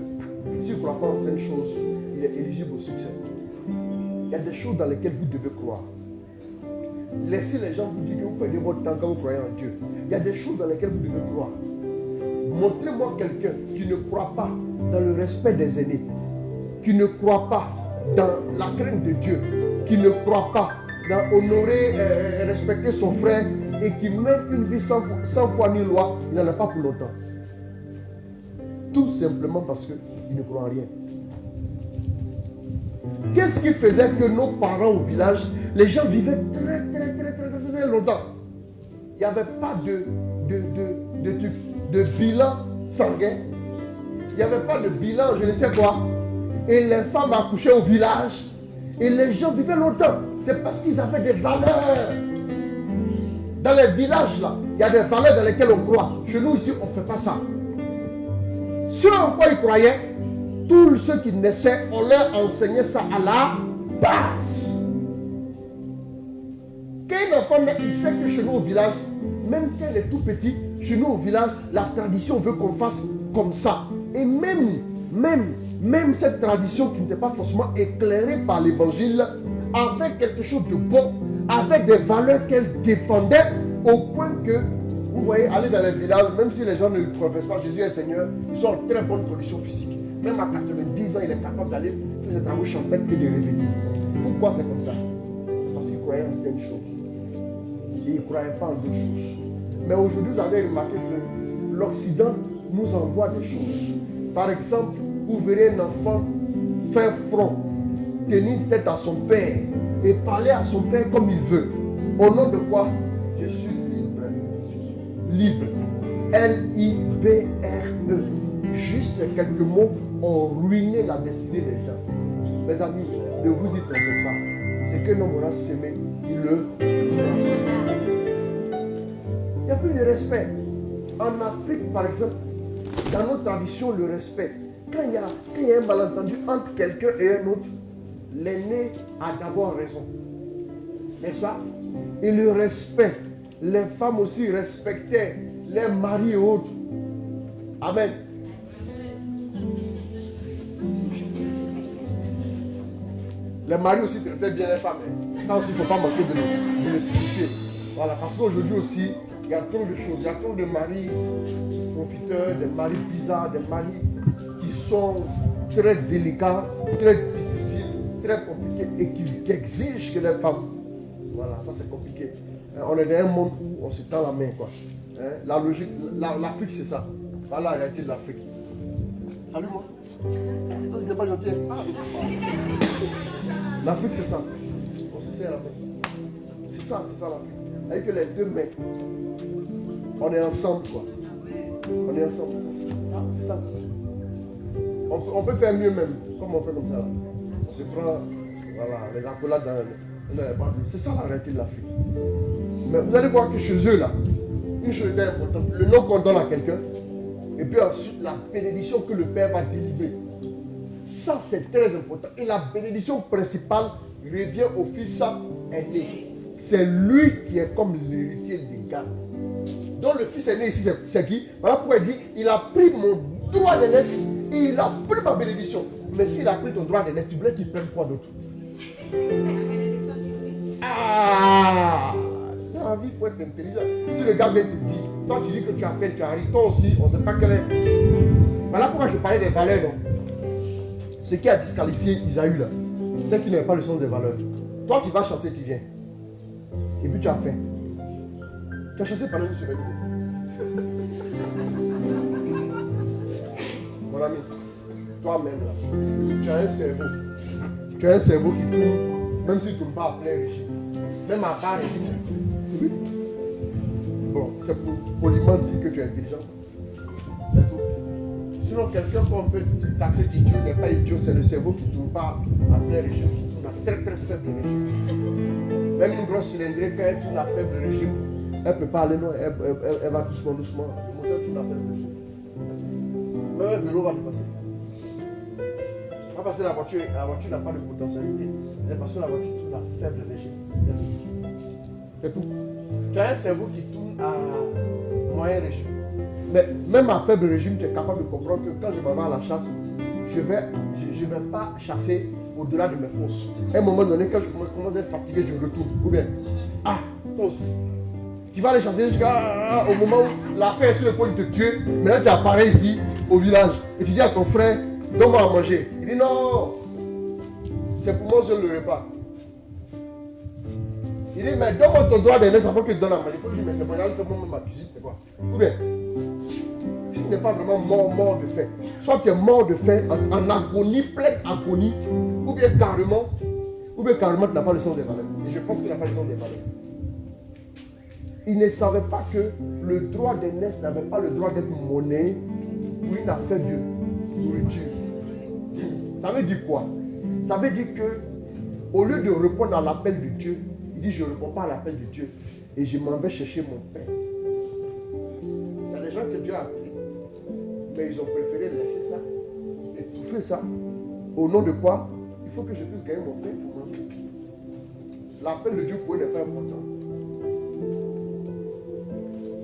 s'il ne croit pas en certaines choses, il est éligible au succès. Il y a des choses dans lesquelles vous devez croire. Laissez les gens vous dire que vous perdez votre temps quand vous croyez en Dieu. Il y a des choses dans lesquelles vous devez croire. Montrez-moi quelqu'un qui ne croit pas dans le respect des aînés, qui ne croit pas dans la crainte de Dieu, qui ne croit pas dans honorer et respecter son frère et qui mène une vie sans foi ni loi, il n'en a pas pour longtemps. Tout simplement parce qu'il ne croit en rien. Qu'est-ce qui faisait que nos parents au village, les gens vivaient très longtemps? Il n'y avait pas de bilan sanguin. Il n'y avait pas de bilan, je ne sais quoi. Et les femmes accouchaient au village. Et les gens vivaient longtemps. C'est parce qu'ils avaient des valeurs. Dans les villages, là, il y a des valeurs dans lesquelles on croit. Chez nous, ici, on ne fait pas ça. Ceux en quoi ils croyaient, tous ceux qui naissaient, on leur enseignait ça à la base. Quand un enfant naît, il sait que chez nous au village, même quand il est tout petit, chez nous au village, la tradition veut qu'on fasse comme ça. Et même cette tradition qui n'était pas forcément éclairée par l'évangile, avait quelque chose de bon, avec des valeurs qu'elle défendait, au point que, vous voyez, aller dans les villages, même si les gens ne professent pas Jésus est Seigneur, ils sont en très bonne condition physique. Même à 90 ans, il est capable d'aller faire ses travaux champêtres et de revenir. Pourquoi c'est comme ça? Parce qu'il croyait en certaines choses. Et il ne croyait pas en d'autres choses. Mais aujourd'hui, vous avez remarqué que l'Occident nous envoie des choses. Par exemple, vous verrez un enfant faire front, tenir tête à son père et parler à son père comme il veut. Au nom de quoi? Je suis libre. Libre. L-I-B-R-E. Juste ces quelques mots ont ruiné la destinée des gens. Mes amis, ne vous y trompez pas. C'est que l'homme aura semé, il le ramasse. Il n'y a plus de respect. En Afrique, par exemple, dans nos traditions, le respect. Quand il y a un malentendu entre quelqu'un et un autre, l'aîné a d'abord raison. N'est-ce pas? Et le respect. Les femmes aussi respectaient les maris et autres. Amen. Les maris aussi traitaient bien les femmes. Ça aussi, il ne faut pas manquer de le situer. Voilà, parce qu'aujourd'hui aussi, il y a trop de choses. Il y a trop de maris profiteurs, des maris bizarres, des maris qui sont très délicats, très difficiles, très compliqués et qui exigent que les femmes. Voilà, ça c'est compliqué. On est dans un monde où on se tend la main, quoi. La logique, l'Afrique c'est ça. Voilà la réalité de l'Afrique. Salut moi. Toi, ce n'est pas gentil. L'Afrique c'est ça. On se serre la main. C'est ça l'Afrique. Avec que les deux mains, on est ensemble, quoi. On est ensemble. C'est ça. On peut faire mieux même, comme on fait comme ça. Là. On se prend, voilà, les accolades dans les bras. C'est ça la réalité de l'Afrique. Mais vous allez voir que chez eux, là, une chose est importante, le nom qu'on donne à quelqu'un, et puis ensuite la bénédiction que le Père va délivrer. Ça, c'est très important. Et la bénédiction principale revient au fils aîné. C'est lui qui est comme l'héritier légal. Donc le fils aîné ici, c'est qui? Voilà pourquoi il dit, il a pris mon droit d'aînesse et il a pris ma bénédiction. Mais s'il a pris ton droit d'aînesse, tu voulais qu'il prenne quoi d'autre? Ah! Dans la vie, il faut être intelligent. Si le gars vient te dire, toi tu dis que tu as fait, tu arrives, toi aussi, on ne sait pas quel est. Voilà pourquoi je parlais des valeurs. Non? Ce qui a disqualifié Isaïe là, c'est qu'il n'avait pas le sens des valeurs. Toi tu vas chasser, tu viens. Et puis tu as faim. Tu as chassé pendant une semaine. Mon ami, toi-même là, tu as un cerveau. Tu as un cerveau qui tourne, même si tu ne tournes pas à plein régime. Même à part régime. Bon, c'est pour poliment dire que tu es intelligent. C'est tout. Sinon, quelqu'un qu'on peut taxer d'idiot n'est pas idiot, c'est le cerveau qui ne tourne pas à plein régime, qui tourne à très très faible régime. Même une grosse cylindrée, quand elle tourne à faible régime, elle ne peut pas aller loin, elle va doucement. Le moteur tourne à faible régime. Même un vélo va dépasser. Pas parce que la voiture n'a pas de potentialité, c'est parce que la voiture tourne à faible régime. C'est tout. Tu as un cerveau qui tourne à moyen régime. Mais même à faible régime, tu es capable de comprendre que quand je m'en vais à la chasse, je ne vais pas chasser au-delà de mes forces. À un moment donné, quand je commence à être fatigué, je retourne. Ou bien, toi aussi. Tu vas aller chasser jusqu'à au moment où l'affaire est sur le point de te tuer. Maintenant, tu apparais ici, au village. Et tu dis à ton frère, donne-moi à manger. Il dit non, c'est pour moi seul le repas. Il dit, mais donne-moi ton droit d'aînesse avant que tu donnes à manger. Il faut dire, mais c'est bon, il fait moi-même ma cuisine, c'est quoi? Ou bien, si tu n'es pas vraiment mort de faim, soit tu es mort de faim, en agonie, pleine agonie, ou bien carrément tu n'as pas le sens des valeurs. Et je pense qu'il n'a pas le sens des valeurs. Il ne savait pas que le droit d'aînesse n'avait pas le droit d'être monnaie pour une affaire de nourriture. Ça veut dire quoi? Ça veut dire que, au lieu de répondre à l'appel de Dieu, il dit, je ne réponds pas à l'appel de Dieu et je m'en vais chercher mon pain. Il y a des gens que Dieu a appelés, mais ils ont préféré laisser ça, étouffer ça. Au nom de quoi? Il faut que je puisse gagner mon pain pour manger. L'appel de Dieu pour eux n'est pas important.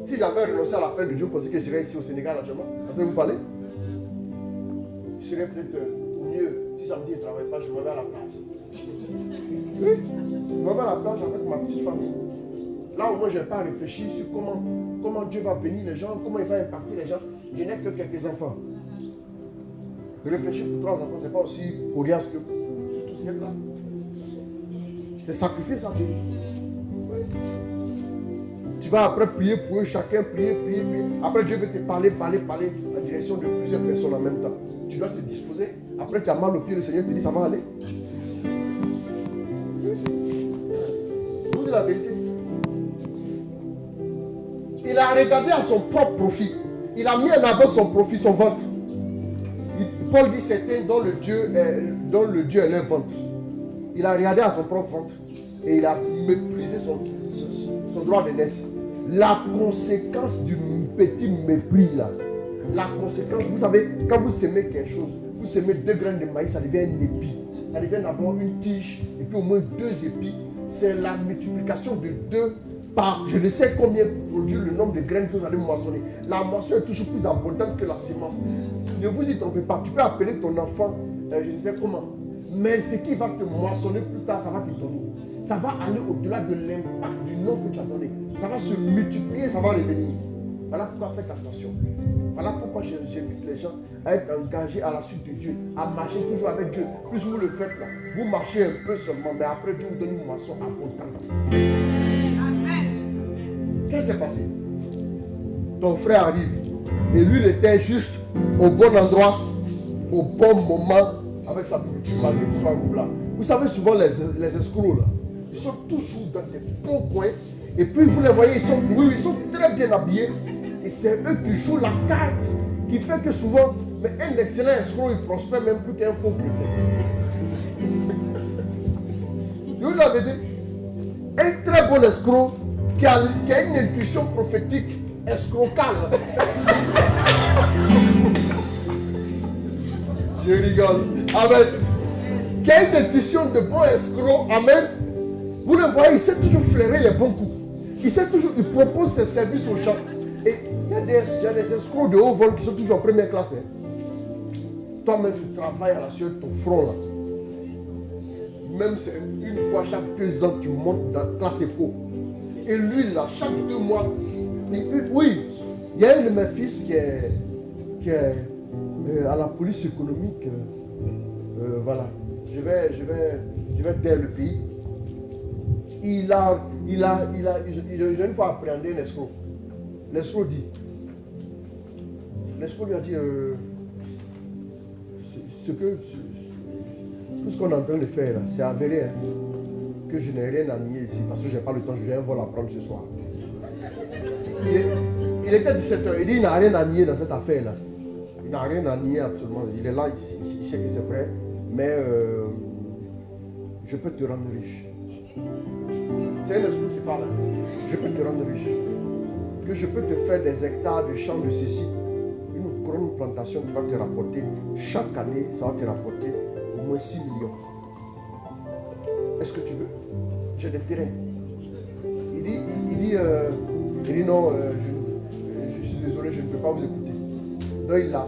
Si j'avais renoncé à l'appel de Dieu, vous pensez que je serais ici au Sénégal actuellement? En train de vous parler? Je serais peut-être au mieux. Si samedi je ne travaille pas, je m'en vais à la plage. Oui, je m'en vais à la plage avec ma petite famille. Là au moins, je n'ai pas réfléchi sur comment Dieu va bénir les gens, comment il va impacter les gens. Je n'ai que quelques enfants. Réfléchir pour 3 enfants, ce n'est pas aussi coriace que tout ce qui est là. C'est sacrifier ça. Oui. Tu vas après prier pour eux, chacun prier. Après Dieu veut te parler en direction de plusieurs personnes en même temps. Tu dois te disposer. Après tu as mal au pied, le Seigneur te dit ça va aller. C'est la vérité. Il a regardé à son propre profit. Il a mis en avant son profit, son ventre. Paul dit c'était dont le Dieu est leur ventre. Il a regardé à son propre ventre et il a méprisé son droit d'aînesse. La conséquence du petit mépris là, la conséquence, vous savez, quand vous semez quelque chose, vous semez 2 graines de maïs, ça devient un épi. Ça devient d'abord une tige et puis au moins 2 épis. C'est la multiplication de 2 par je ne sais combien produit le nombre de graines que vous allez moissonner. La moisson est toujours plus abondante que la semence. Ne vous y trompez pas. Tu peux appeler ton enfant, je ne sais comment. Mais ce qui va te moissonner plus tard, ça va t'étonner. Ça va aller au-delà de l'impact du nom que tu as donné. Ça va se multiplier, ça va revenir. Voilà pourquoi faites attention. Voilà pourquoi j'invite les gens à être engagés à la suite de Dieu, à marcher toujours avec Dieu. Plus vous le faites là, vous marchez un peu seulement, mais après Dieu vous donne une moisson abondante. Qu'est-ce qui s'est passé? Ton frère arrive et lui il était juste au bon endroit, au bon moment, avec sa nourriture malgré qu'il soit blanc. Vous savez souvent les escrocs là, ils sont toujours dans des bons coins et puis vous les voyez, ils sont très bien habillés et c'est eux qui jouent la carte qui fait que souvent, mais un excellent escroc il prospère même plus qu'un faux chrétien. Je vous l'avais dit, un très bon escroc qui a une intuition prophétique escrocale. Je rigole. Amen. Qui a une intuition de bon escroc. Amen. Vous le voyez, il sait toujours flairer les bons coups. Il propose ses services aux gens. Et il y a des escrocs de haut vol qui sont toujours en première classe. Hein. Toi-même, tu travailles sur ton front là. Même c'est une fois chaque 2 ans, tu montes dans la classe éco. Et lui là, chaque 2 mois, oui, il y a un de mes fils qui est à la police économique. Voilà, je vais taire le pays. Il a une fois appréhendé un escroc. L'escroc lui a dit tout ce qu'on est en train de faire là, c'est avéré hein, que je n'ai rien à nier ici parce que je n'ai pas le temps, j'ai un vol à prendre ce soir. Il était 17h, il dit il n'a rien à nier dans cette affaire là. Il n'a rien à nier absolument. Il est là, il sait que c'est vrai, mais je peux te rendre riche. C'est un escroc qui parle. Je peux te rendre riche. Que je peux te faire des hectares de champs de ceci. Une grande plantation qui va te rapporter, chaque année, ça va te rapporter au moins 6 millions. Est-ce que tu veux? J'ai des terrains. Il dit non, je suis désolé, je ne peux pas vous écouter. Donc il a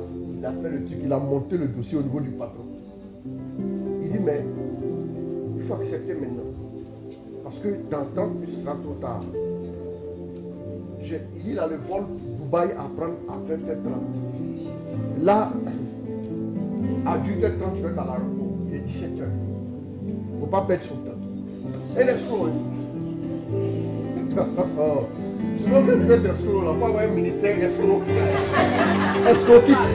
fait le truc, il a monté le dossier au niveau du patron. Il dit mais il faut accepter maintenant. Parce que dans 30 minutes, ce sera trop tard. Il a le vol Dubaï à prendre à 20h30. Là, à 18h30, tu vas être à l'aéroport. Il est 17h. Il ne faut pas perdre son temps. Un escroc, hein? Sinon, quand tu veux être escroc, il faut avoir un ministère escroc. Escroquique.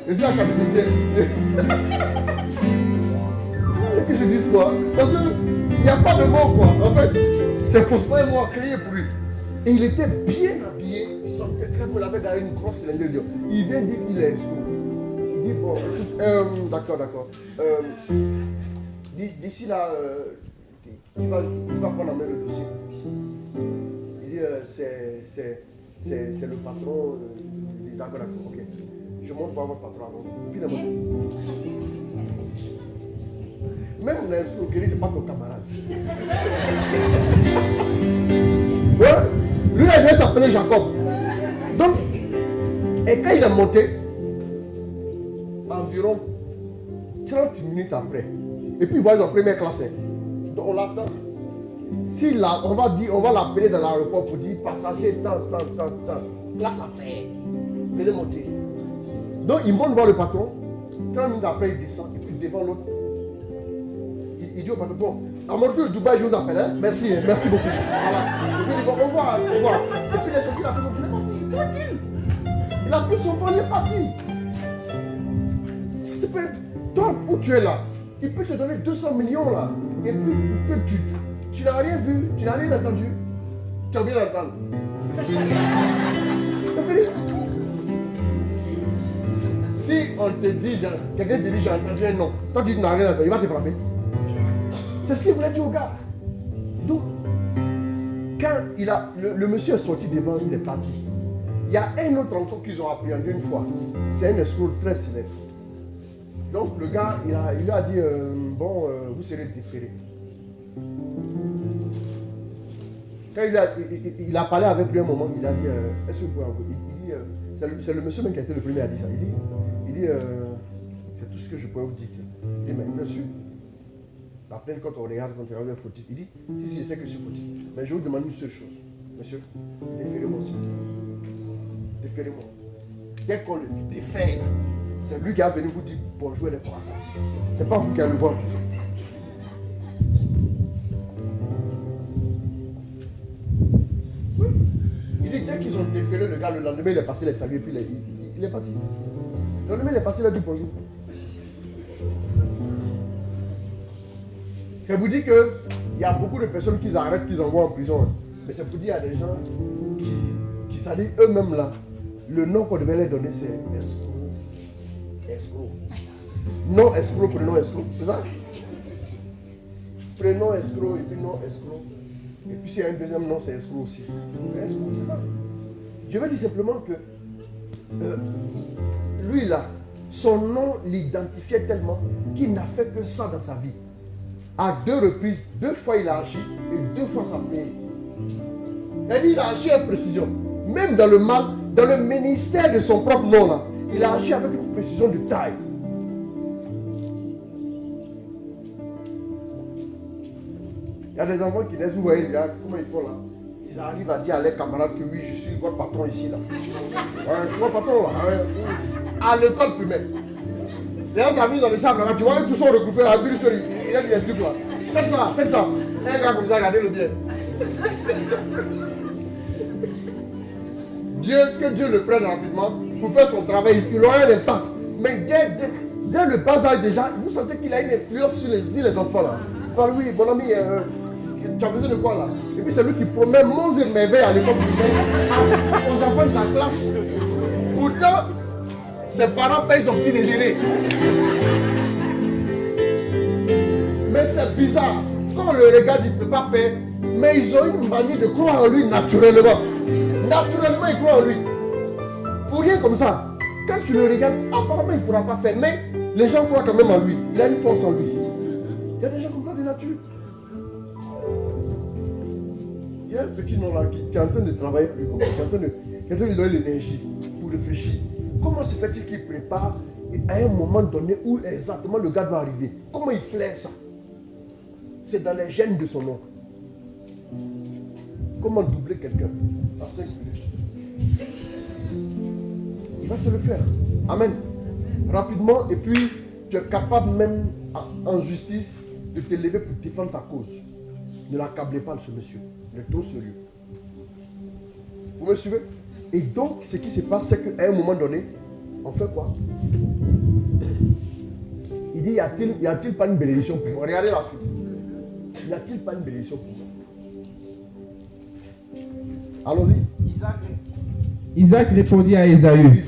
Je suis académicien. Que je dise quoi? Parce qu'il n'y a pas de mot quoi. En fait, c'est faussement un mot créé pour lui. Et il était bien habillé, il sentait très bon, il avait une grosse cylindre. Il vient dire qu'il est escroc. Il dit bon, d'accord. D'ici là, il va prendre en main le dossier. Il dit c'est le patron. Il dit d'accord, ok. Je monte voir votre patron avant. Puis il même l'escroquerie, ce n'est pas ton camarade. Ouais. Lui, il vient s'appeler Jacob. Donc, et quand il est monté, environ 30 minutes après, et puis il va dans la première classe. Donc on l'attend. On va l'appeler dans l'aéroport pour dire passager, tant. Classe à faire. Venez monter. Donc il monte voir le patron. 30 minutes après, il descend, et puis devant l'autre. Il dit au patron, bon, à mon retour de Dubaï, je vous appelle, hein? Merci beaucoup. Voilà. Et puis il dit, bon, au revoir. Et puis il est sorti, il a pris son vol, il est parti. Tranquille. Il a pris son vol, il est parti. Ça c'est pas... Toi, où tu es là, il peut te donner 200 millions là. Et puis que tu n'as rien vu, tu n'as rien entendu. Tu as bien entendu. Si on te dit, quelqu'un te dit j'ai entendu un nom, toi tu n'as rien entendu, il va te frapper. C'est ce qu'il voulait dire au gars. Donc, quand le monsieur est sorti devant, il est parti. Il y a un autre encore qu'ils ont appréhendé une fois. C'est un escroc très célèbre. Donc le gars, il lui a dit, vous serez différé. Quand il a parlé avec lui un moment, il a dit, est-ce que vous pouvez encore? Il dit, c'est le monsieur même qui a été le premier à dire ça. Il dit, C'est tout ce que je peux vous dire. Il dit, mais bien sûr. Après, quand on regarde le fautif, il dit, si je sais que je suis fautif, mais je vous demande une seule chose. Monsieur, déférez-moi aussi. Déférez-moi. Dès qu'on le défère, c'est lui qui va venir vous dire bonjour et les croissants. C'est pas vous qui allez le voir toujours. Oui. Il dit, dès qu'ils ont déféré le gars, le lendemain, il est passé les saluer, puis il est parti. Le lendemain, il est passé, il a dit bonjour. Je vous dis qu'il y a beaucoup de personnes qui arrêtent, qui envoient en prison. Hein. Mais c'est pour dire qu'il y a des gens qui s'allient eux-mêmes là. Le nom qu'on devait leur donner, c'est escroc. Escroc. Non escroc, prénom escroc. C'est ça? Prénom escroc et puis non escroc. Et puis s'il y a un deuxième nom, c'est escroc aussi. Escroc, c'est ça. Je vais dire simplement que lui là, son nom l'identifiait tellement qu'il n'a fait que ça dans sa vie. À 2 reprises, 2 fois il a agi et 2 fois ça paye. Il a agi avec précision. Même dans le mal, dans le ministère de son propre nom là, il a agi avec une précision de taille. Il y a des enfants qui naissent, vous voyez comment ils font là. Ils arrivent à dire à leurs camarades que oui, je suis votre patron ici là. Ouais, je suis votre patron là. Ouais. À l'école primaire. Les gens s'amusent dans les sables là. Tu vois, tous sont regroupés là. Il y a des trucs là. Faites ça, faites ça. Un gars comme ça, regardez-le bien. Que Dieu le prenne rapidement pour faire son travail. Il aura un impact. Mais dès le bas âge déjà, vous sentez qu'il a une influence sur les enfants là. Enfin, oui, mon ami, tu as besoin de quoi là? Et puis c'est lui qui promet monts et merveilles à l'école aux enfants de sa classe. Pourtant, ses parents payent son petit déjeuner. Mais c'est bizarre. Quand on le regarde, il ne peut pas faire. Mais ils ont une manière de croire en lui naturellement. Naturellement, ils croient en lui. Pour rien comme ça. Quand tu le regardes, apparemment, il ne pourra pas faire. Mais les gens croient quand même en lui. Il a une force en lui. Il y a des gens comme ça de nature. Il y a un petit nom là qui est en train de travailler plus comme ça. Qui est en train de donner l'énergie pour réfléchir. Comment se fait-il qu'il prépare à un moment donné où exactement le gars doit arriver? Comment il flaire ça? C'est dans les gènes de son nom. Comment doubler quelqu'un en 5 minutes? Il va te le faire. Amen. Rapidement, et puis tu es capable même en justice de te lever pour défendre sa cause. Ne l'accablez pas ce monsieur. Il est trop sérieux. Vous me suivez? Et donc, ce qui se passe, c'est qu'à un moment donné, on fait quoi? Il dit, y a-t-il pas une bénédiction pour moi? Regardez la suite. Y a-t-il pas une bénédiction pour moi? Allons-y. Isaac répondit à Ésaü.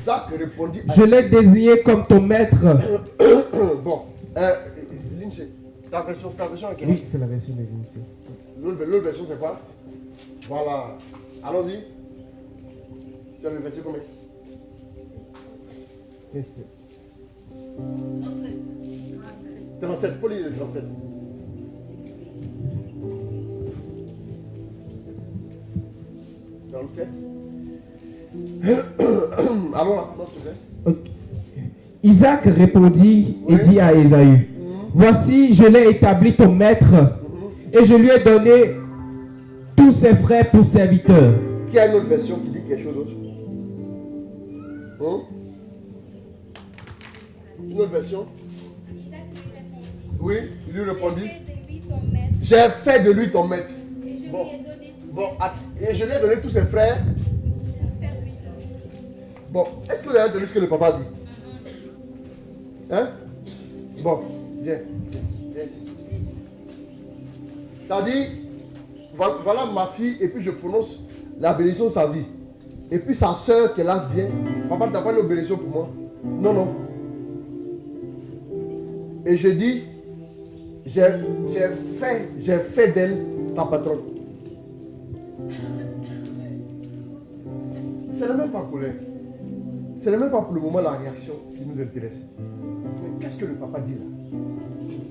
Je l'ai désigné comme ton maître. Bon, Lindsay, ta version est quelle? Oui, c'est la version de Lindsay. L'autre version, c'est quoi? Voilà. Allons-y. Tu as le verset combien? 37. Faut lire le 37. Allons là, s'il te plaît. Okay. Isaac répondit et dit à Ésaü, voici, je l'ai établi ton maître et je lui ai donné tous ses frères pour serviteurs. Qui a une autre version qui dit quelque chose d'autre? Une autre version? Oui, il lui répondit. J'ai fait de lui ton maître. Et je lui ai donné tous ses frères. Bon, est-ce que vous avez entendu ce que le papa dit? Hein? Bon, viens ici. Ça dit, voilà ma fille, et puis je prononce la bénédiction de sa vie. Et puis sa soeur qui est là vient. Papa, tu n'as pas une bénédiction pour moi? Non, non. Et je dis, j'ai fait d'elle ta patronne. Ce n'est même pas colère. Ce n'est même pas pour le moment la réaction qui nous intéresse. Mais qu'est-ce que le papa dit là?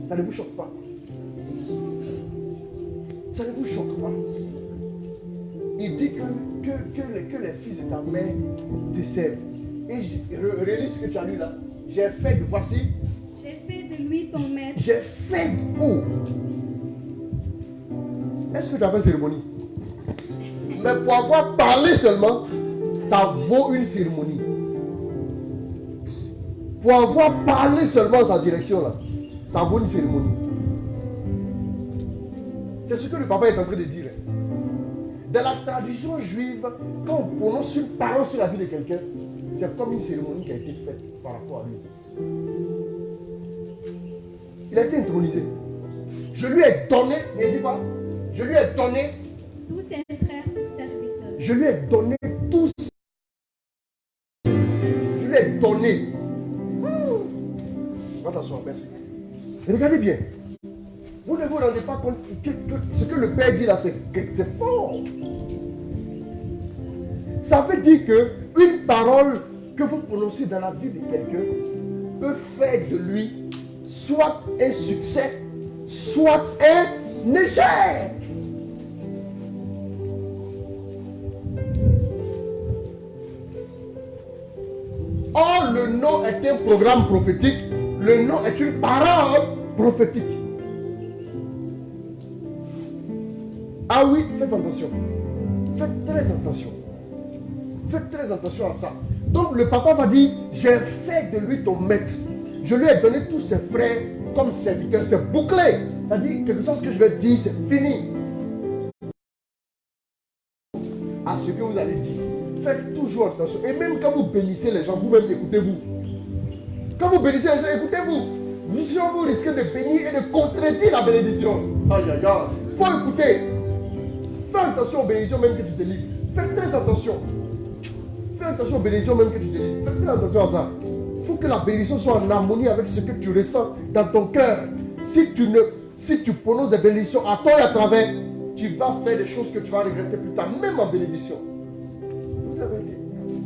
Ça ne vous choque pas? Ça ne vous choque pas? Il dit que les fils de ta mère te servent. Et relis ce que tu as lu là. J'ai fait de voici, J'ai fait de lui ton maître. J'ai fait où? Est-ce que tu as fait cérémonie? Mais pour avoir parlé seulement, ça vaut une cérémonie. Pour avoir parlé seulement sa direction là, ça vaut une cérémonie. C'est ce que le papa est en train de dire. Dans la tradition juive, quand on prononce une parole sur la vie de quelqu'un, c'est comme une cérémonie qui a été faite par rapport à lui. Il a été intronisé. Je lui ai donné, et dit pas, je lui ai donné Tous ses frères serviteurs. Je lui ai donné tous. Je lui ai donné. Va t'asseoir, merci. Regardez bien. Vous ne vous rendez pas compte que ce que le Père dit là, c'est fort. Ça veut dire que une parole que vous prononcez dans la vie de quelqu'un peut faire de lui soit un succès, soit un échec. Or, le nom est un programme prophétique. Le nom est une parole prophétique. Ah oui, faites attention. Faites très attention. Faites très attention à ça. Donc le papa va dire, j'ai fait de lui ton maître. Je lui ai donné tous ses frères comme serviteurs. C'est bouclé. C'est-à-dire, quelque chose que je vais dire, c'est fini. À ce que vous allez dire. Faites toujours attention. Et même quand vous bénissez les gens, vous-même écoutez-vous. Quand vous bénissez les gens, écoutez-vous. Sinon, vous risquez de bénir et de contredire la bénédiction. Aïe, aïe, aïe. Il faut écouter. Fais attention aux bénédictions même que tu délivres. Fais très attention. Fais attention aux bénédictions même que tu délivres. Fais très attention à ça. Il faut que la bénédiction soit en harmonie avec ce que tu ressens dans ton cœur. Si tu prononces des bénédictions à tort et à travers, tu vas faire des choses que tu vas regretter plus tard, même en bénédiction.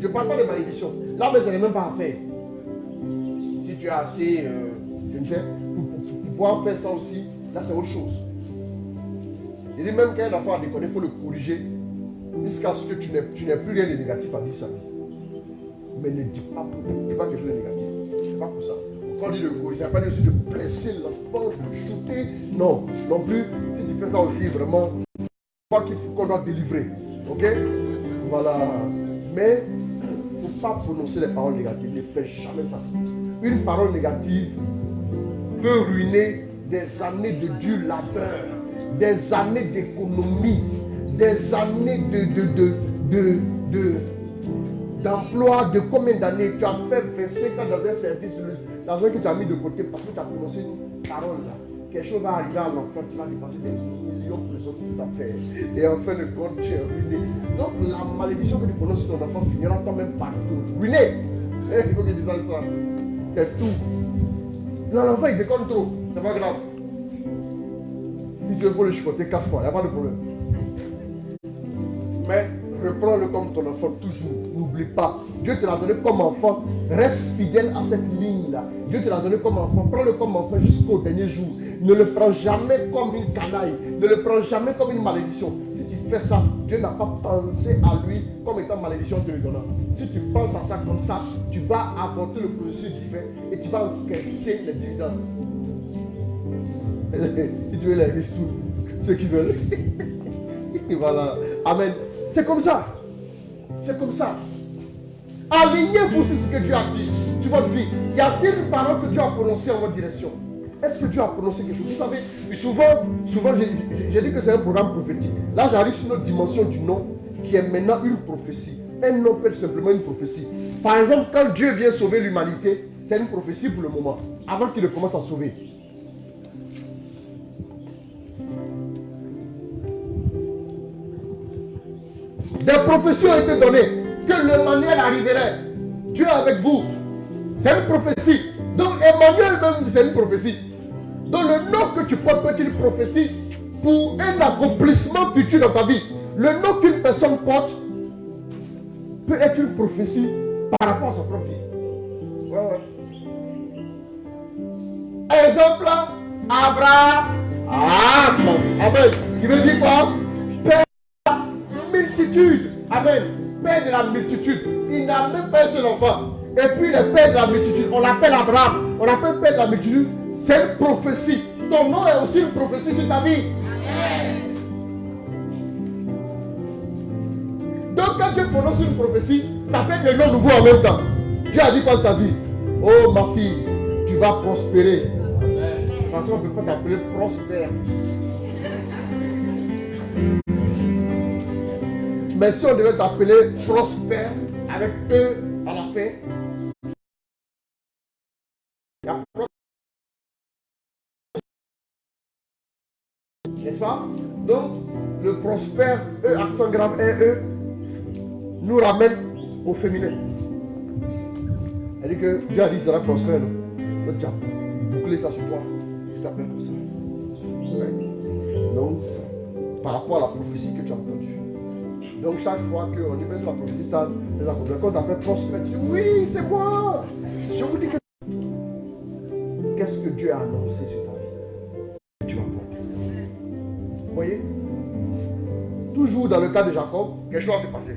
Je ne parle pas de malédiction. Là, mais ce n'est même pas à faire. Si tu as assez, je ne sais, pour pouvoir faire ça aussi, là, c'est autre chose. Il dit même qu'un enfant a déconné, il faut le corriger jusqu'à ce que tu n'aies plus rien de négatif à dire sur sa vie. Mais ne dis pas quelque chose de négatif. Ce n'est pas pour ça. Quand on dit de corriger, il n'y a pas aussi de blesser l'enfant, de shooter. Non, non plus. Si tu fais ça aussi, vraiment, pas qu'il faut qu'on doit délivrer. Ok? Voilà. Mais il ne faut pas prononcer les paroles négatives. Ne fais jamais ça. Une parole négative peut ruiner des années de dur labeur, des années d'économie, des années d'emploi, de combien d'années. Tu as fait 25 ans dans un service, l'argent que tu as mis de côté parce que tu as prononcé une parole là. Quelque chose va arriver à l'enfant, tu vas dépenser des millions pour les autres qui t'ont fait. Et en fin de compte, tu es ruiné. Donc la malédiction que tu prononces sur ton enfant finira toi-même par tout ruiné. Il faut qu'il dise ça. C'est tout. L'enfant il déconne trop, c'est pas grave. Il faut le chicoter 4 fois, il n'y a pas de problème. Mais reprends-le comme ton enfant toujours. N'oublie pas. Dieu te l'a donné comme enfant. Reste fidèle à cette ligne-là. Dieu te l'a donné comme enfant. Prends-le comme enfant jusqu'au dernier jour. Ne le prends jamais comme une canaille. Ne le prends jamais comme une malédiction. Si tu fais ça, Dieu n'a pas pensé à lui comme étant malédiction te le donnant. Si tu penses à ça comme ça, tu vas avorter le processus divin et tu vas encaisser les dividendes. Si tu veux les riches, tous ceux qui veulent. Et voilà. Amen. C'est comme ça. C'est comme ça. Alignez-vous sur ce que Dieu a dit sur votre vie. Y a-t-il une parole que Dieu a prononcée en votre direction? Est-ce que Dieu a prononcé quelque chose? Vous savez, souvent j'ai dit que c'est un programme prophétique. Là, j'arrive sur notre dimension du nom qui est maintenant une prophétie. Un nom peut être simplement une prophétie. Par exemple, quand Dieu vient sauver l'humanité, c'est une prophétie pour le moment, avant qu'il ne commence à sauver. Des prophéties ont été données que l'Emmanuel arriverait. Dieu est avec vous. C'est une prophétie. Donc Emmanuel même, c'est une prophétie. Donc le nom que tu portes peut être une prophétie pour un accomplissement futur dans ta vie. Le nom qu'une personne porte peut être une prophétie par rapport à sa propre vie. Ouais. Exemple, Abraham. Amen. Qui veut dire quoi? Père de la multitude. Amen. Père de la multitude. Il n'a même pas un seul enfant. Et puis le père de la multitude, on l'appelle Abraham. On appelle Père de la multitude. C'est une prophétie. Ton nom est aussi une prophétie sur ta vie. Donc quand Dieu prononce une prophétie, ça fait le nom nouveau en même temps. Dieu a dit quoi de ta vie? Oh ma fille, tu vas prospérer. Parce qu'on ne peut pas t'appeler prospère. Mais si on devait t'appeler prospère avec E à la fin, n'est-ce pas? Donc, le prospère, E, accent grave, E, nous ramène au féminin. Elle dit que Dieu a dit sera prospère. Donc, tu as bouclé ça sur toi. Tu t'appelles comme ça. Ouais. Donc, par rapport à la prophétie que tu as entendue. Donc, chaque fois qu'on y met sur la prophétie, quand on t'appelle prospère, tu dis oui, c'est moi. Je vous dis que qu'est-ce que Dieu a annoncé sur ta vie? Tu vas porter. Vous voyez? Toujours dans le cas de Jacob, quelque chose s'est passé.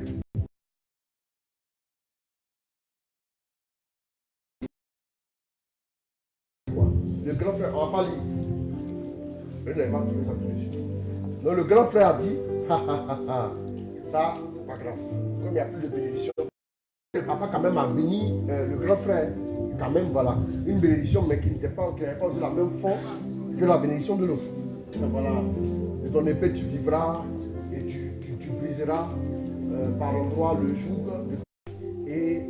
Le grand frère, on va pas lire. Il n'avait pas trouvé ça tout de suite. Donc le grand frère a dit, ça, c'est pas grave. Comme il n'y a plus de bénédiction, le papa quand même a béni le grand frère. Quand même, voilà, une bénédiction, mais qui n'avait pas aussi la même force que la bénédiction de l'autre. Voilà, de ton épée tu vivras et tu briseras par endroit le joug. Et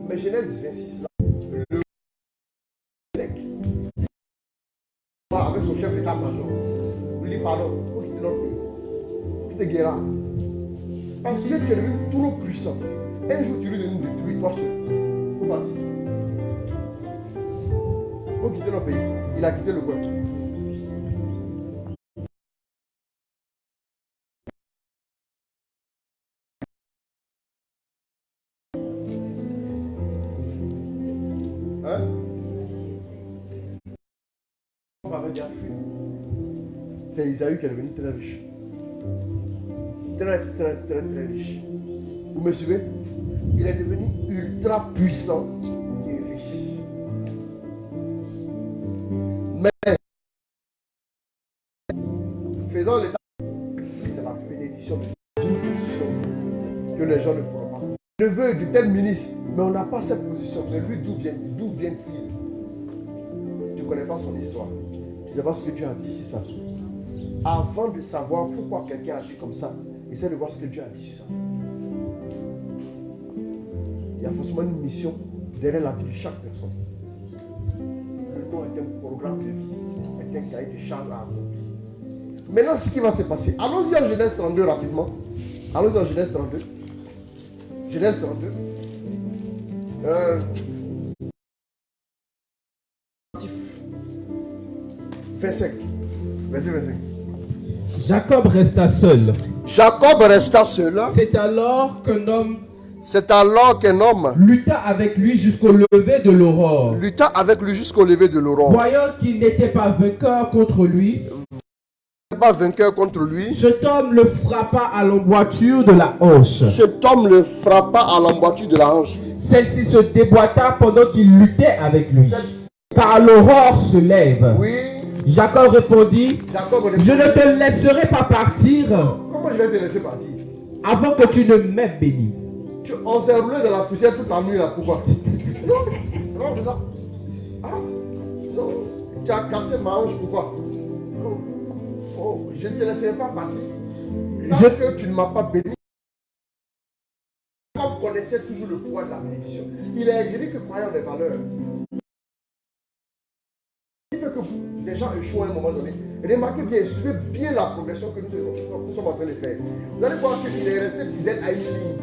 mais Genèse 26, là, avec son chef d'état-major, lui dit pardon, il faut quitter notre pays. Tu te guéras. Parce que tu es devenu trop puissant. Un jour, tu lui donnes de détruire toi seul. Il faut partir. Il faut quitter notre pays. Il a quitté le coin. Hein? On va dire fui. C'est Isaïe qui est devenu très riche. Très riche. Vous me suivez? Il est devenu ultra puissant et riche. Mais faisant l'état, c'est la bénédiction de Dieu que les gens ne pourront pas. Le neveu de tel ministre, mais on n'a pas cette position. Mais lui, d'où vient-il? Tu ne connais pas son histoire. Tu ne sais pas ce que Dieu a dit sur ça. Avant de savoir pourquoi quelqu'un agit comme ça, essaie de voir ce que Dieu a dit sur ça. Il y a forcément une mission derrière la vie de chaque personne. Le nom est un programme de vie, est un cahier de charges à accomplir. Maintenant, ce qui va se passer, allons-y en Genèse 32 rapidement. Allons-y en Genèse 32. Genèse 32. Verset 25. Jacob resta seul. Jacob resta seul. C'est alors qu'un homme lutta avec lui jusqu'au lever de l'aurore. Voyant qu'il n'était pas vainqueur contre lui, cet homme le frappa à l'emboîture de la hanche. Celle-ci se déboîta pendant qu'il luttait avec lui. Car l'aurore se lève. Oui. Jacob répondit, je ne te laisserai pas partir. Comment je vais te laisser partir? Avant que tu ne m'aies béni. On s'est roulé dans la poussière toute la nuit là, pourquoi? Non, c'est ça. Ah, non, tu as cassé ma hanche, pourquoi? Je ne te laisserai pas partir. Tant que tu ne m'as pas béni. Comme connaissait toujours le poids de la bénédiction. Il est écrit que croyant des valeurs. Il fait que les gens échouent à un moment donné. Remarquez bien, suivez bien la progression que nous sommes en train de faire. Vous allez voir qu'il est resté fidèle à une ligne.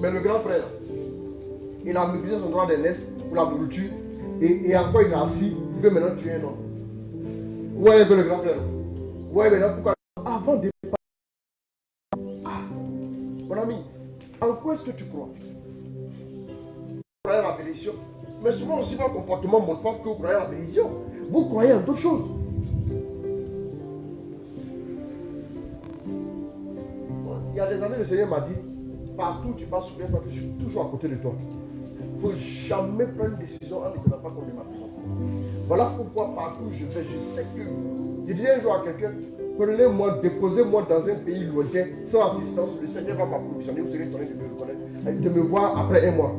Mais le grand frère, il a maîtrisé son droit d'aînesse pour la nourriture. Et encore il est assis, il veut maintenant tuer un homme. Vous voyez un peu le grand frère. Vous voyez maintenant pourquoi. Avant de mon ami, en quoi est-ce que tu crois? Vous croyez à la bénédiction? Mais souvent aussi votre comportement montre pas que vous croyez à la bénédiction. Vous croyez en d'autres choses. Il y a des années, le Seigneur m'a dit, Partout où tu vas, souviens-toi que je suis toujours à côté de toi. Il ne faut jamais prendre une décision en ne tenant pas compte de ma présence. Voilà pourquoi partout où je vais, je sais que. Je disais un jour à quelqu'un, prenez-moi, déposez-moi dans un pays lointain, sans assistance, le Seigneur va m'approvisionner, vous serez étonné de me reconnaître, de me voir après un mois.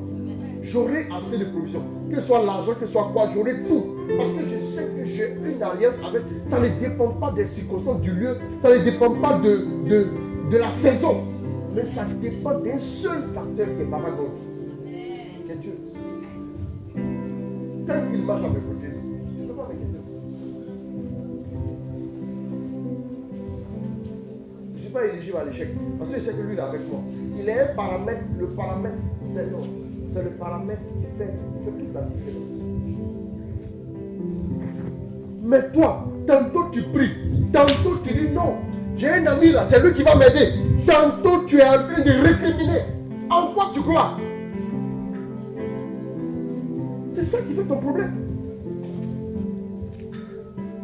J'aurai assez de provisions. Que ce soit l'argent, que ce soit quoi, j'aurai tout. Parce que je sais que j'ai une alliance avec. Ça ne dépend pas des circonstances du lieu, ça ne dépend pas de la saison. Mais ça dépend d'un seul facteur qui est Papa God. Qui est Dieu. Tant qu'il marche à mes côtés, je ne peux pas m'inquiéter. Je ne suis pas éligible à l'échec. Parce que je sais que lui, il est avec moi. Il est un paramètre. Le paramètre, c'est non. C'est le paramètre qui fait toute la différence. Mais toi, tantôt tu pries, tantôt tu dis non. J'ai un ami là, c'est lui qui va m'aider. Tantôt tu es en train de récriminer. En quoi tu crois? C'est ça qui fait ton problème.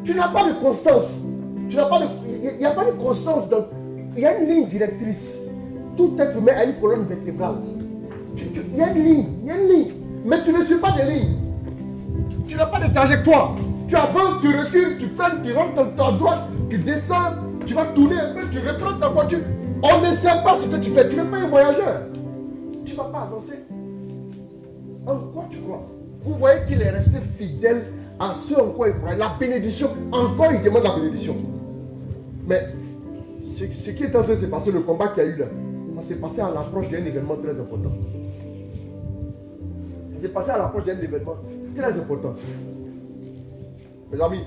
Tu n'as pas de constance. Tu n'as pas de. Il n'y a pas de constance. Il y a une ligne directrice. Tout être humain a une colonne vertébrale. Il y a une ligne. Mais tu ne suis pas de ligne. Tu n'as pas de trajectoire. Tu avances, tu recules, tu freines, tu rentres à droite, tu descends, tu vas tourner un peu, tu reprends ta voiture. On ne sait pas ce que tu fais. Tu n'es pas un voyageur. Tu ne vas pas avancer. En quoi tu crois? Vous voyez qu'il est resté fidèle à ce en quoi il croit. La bénédiction, encore il demande la bénédiction. Mais ce qui est en train de se passer, le combat qu'il y a eu là, ça s'est passé à l'approche d'un événement très important. Ça s'est passé à l'approche d'un événement très important. Mes amis,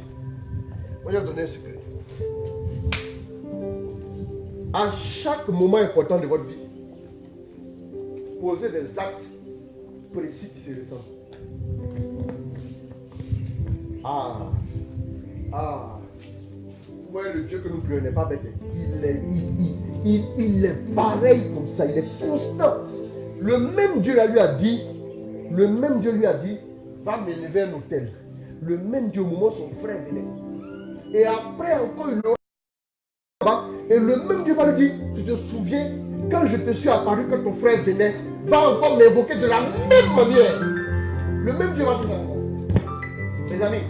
moi je vais vous donner un secret. À chaque moment important de votre vie, posez des actes précis qui se ressemblent. Vous voyez, le Dieu que nous prions n'est pas bête. Il est pareil comme ça, il est constant. Le même Dieu lui a dit, va m'élever un hôtel. Le même Dieu, au moment où son frère venait. Et après encore, il l'aura. Et le même Dieu va lui dire, tu te souviens, quand je te suis apparu, quand ton frère venait, va encore m'invoquer de la même manière. Le même Dieu va dire ça. Mes amis,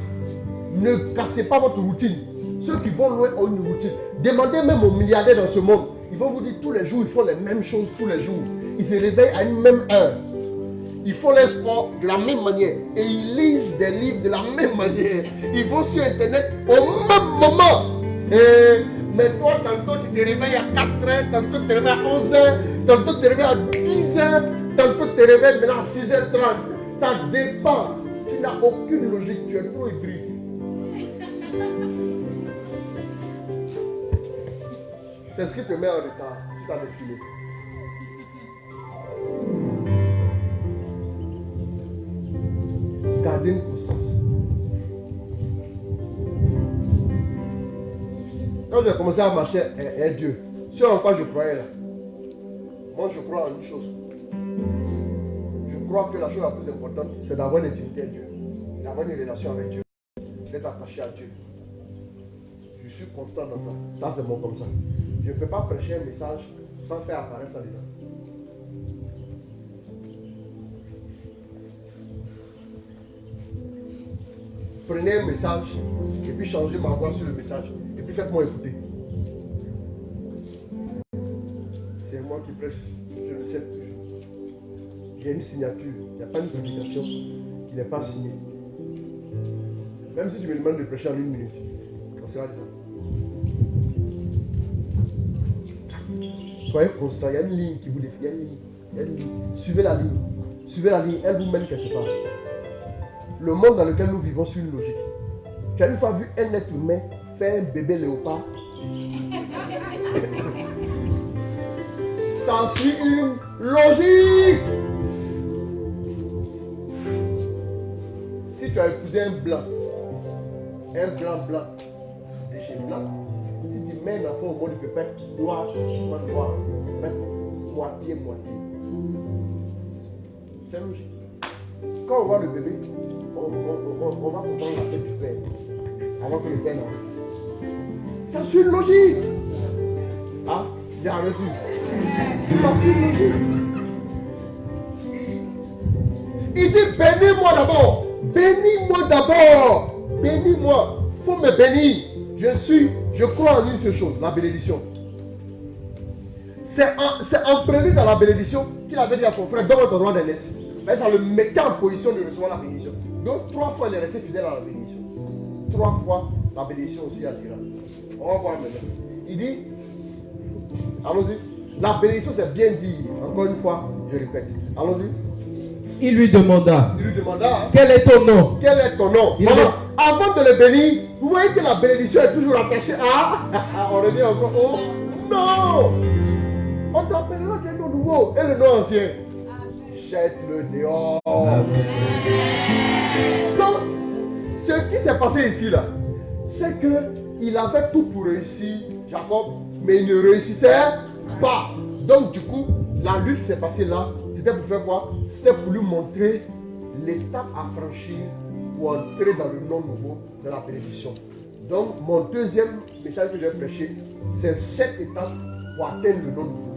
ne cassez pas votre routine. Ceux qui vont loin ont une routine. Demandez même aux milliardaires dans ce monde. Ils vont vous dire tous les jours, ils font les mêmes choses tous les jours. Ils se réveillent à une même heure. Ils font leur sport de la même manière. Et ils lisent des livres de la même manière. Ils vont sur Internet au même moment. Mais toi, tantôt tu te réveilles à 4h, tantôt tu te réveilles à 11h, tantôt tu te réveilles à 10h, tantôt tu te réveilles maintenant à 6h30. Ça dépend. Tu n'as aucune logique. Tu es trop hybride. C'est ce qui te met en retard sur ta destinée. Gardez une conscience. Quand j'ai commencé à marcher avec Dieu, sur en quoi je croyais là, moi je crois en une chose. Je crois que la chose la plus importante, c'est d'avoir une intimité avec Dieu, d'avoir une relation avec Dieu, d'être attaché à Dieu. Je suis constant dans ça. Ça c'est bon comme ça. Je ne peux pas prêcher un message sans faire apparaître ça dedans. Prenez un message et puis changez ma voix sur le message et puis faites-moi écouter. C'est moi qui prêche, je le sais toujours. J'ai une signature, il n'y a pas une publication qui n'est pas signée. Même si tu me demandes de prêcher en 1 minute, ça sera déjà. Soyez constant, il y a une ligne qui vous défie, il y a une ligne. Suivez la ligne, elle vous mène quelque part. Le monde dans lequel nous vivons suit une logique. Tu as une fois vu un être humain faire un bébé léopard? Ça suit une logique. Si tu as épousé un blanc, déchet blanc, si tu mets un enfant au monde du pépin, noir, moitié. C'est logique. Quand on voit le bébé, on va comprendre la tête du père avant que le père n'arrive. Ça suit une logique. J'ai reçu. Tu m'as su. Il dit bénis-moi d'abord. Bénis-moi d'abord. Bénis-moi. Il faut me bénir. Je crois en une seule chose, la bénédiction. C'est en prélude à la bénédiction qu'il avait dit à son frère, donne ton droit d'aînesse. Mais ça le mettait en position de recevoir la bénédiction. Donc 3 fois il est resté fidèle à la bénédiction. 3 fois la bénédiction aussi attira. On va voir maintenant. Il dit, allons-y. La bénédiction c'est bien dit. Encore une fois, je répète. Allons-y. Il lui demanda, quel est ton nom? Voilà. Avant de le bénir, vous voyez que la bénédiction est toujours attachée à. On revient encore au non. On t'appellera quel nom nouveau et le nom ancien. Jette-le dehors. Donc, ce qui s'est passé ici là, c'est qu'il avait tout pour réussir, Jacob, mais il ne réussissait pas. Donc du coup, la lutte qui s'est passée là, c'était pour faire quoi? C'était pour lui montrer l'étape à franchir pour entrer dans le nom nouveau de la bénédiction. Donc mon deuxième message que j'ai prêché, c'est cette étape pour atteindre le nom nouveau.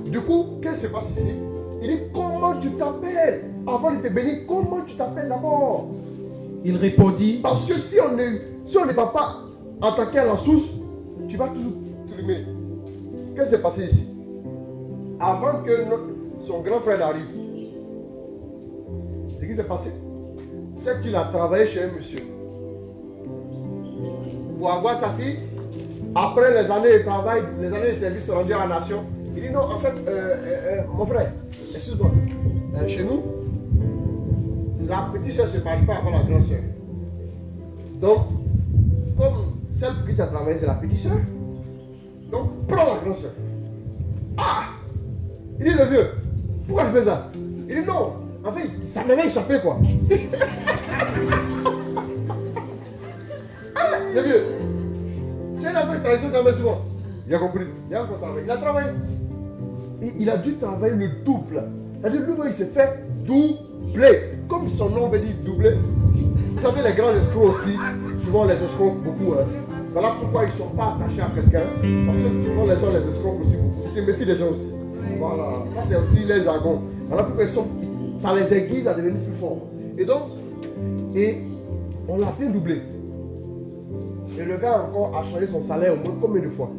Du coup, qu'est-ce qui se passe ici? Il dit comment tu t'appelles? Avant de te bénir, comment tu t'appelles d'abord? Il répondit, parce que si on ne va pas attaquer à la source, tu vas toujours trimer. Qu'est-ce qui s'est passé ici? Avant que son grand frère arrive, ce qui s'est passé, c'est qu'il a travaillé chez un monsieur pour avoir sa fille. Après les années de travail, les années de service rendues à la nation, il dit non, en fait, mon frère, excuse-moi, chez nous, la petite soeur ne se marie pas avant la grande soeur. Donc, comme celle pour qui tu as travaillé, c'est la petite soeur, donc prends la grande soeur. Ah! Il dit le vieux, pourquoi tu fais ça? Il dit non, en fait, ça m'avait échappé quoi. Ah, le vieux, c'est une affaire de tradition quand même, c'est bon. Il a compris, il a encore travaillé. Il a travaillé. Et il a dû travailler le double. C'est-à-dire, lui, il s'est fait doubler. Comme son nom veut dire doubler. Vous savez, les grands escrocs aussi, souvent les escrocs beaucoup. Hein. Voilà pourquoi ils ne sont pas attachés à quelqu'un. Parce que souvent les gens les escrocs aussi beaucoup. Ils se méfient des gens aussi. Voilà, ça c'est aussi les jargons. Voilà pourquoi ça les aiguise à devenir plus forts. Et donc, on l'a bien doublé. Et le gars encore a changé son salaire au moins combien de fois?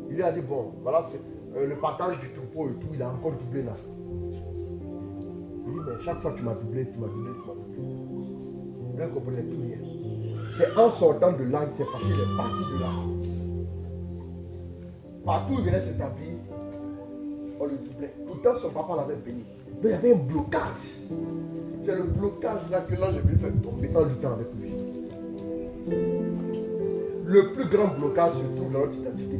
Il lui a dit, bon, voilà, c'est le partage du troupeau et tout, il a encore doublé là. Il dit, mais chaque fois tu m'as doublé, tu m'as doublé, tu m'as doublé. Il ne comprenait plus rien. C'est en sortant de là, il s'est fâché, il est parti de là. Partout où il venait s'établir, on le doublait. Pourtant, son papa l'avait béni. Donc il y avait un blocage. C'est le blocage là que l'ange est venu faire tomber en luttant avec lui. Le plus grand blocage se trouve dans notre identité.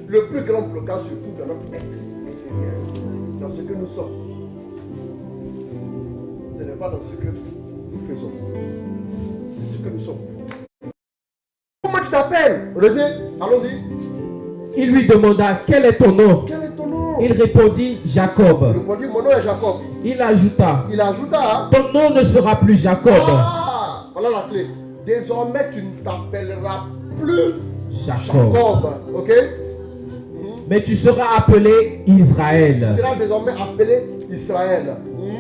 Le plus grand blocage se trouve dans notre être intérieur, dans ce que nous sommes. Ce n'est pas dans ce que nous faisons. C'est ce que nous sommes. Comment tu t'appelles? Reviens, allons-y. Il lui demanda, quel est ton nom? Quel est ton nom? Il répondit, Jacob. Il répondit, mon nom est Jacob. Il ajouta, hein? ton nom ne sera plus Jacob. Ah, voilà la clé. Désormais, tu ne t'appelleras plus Jacob. Ok? Mais tu seras appelé Israël. Tu seras désormais appelé Israël.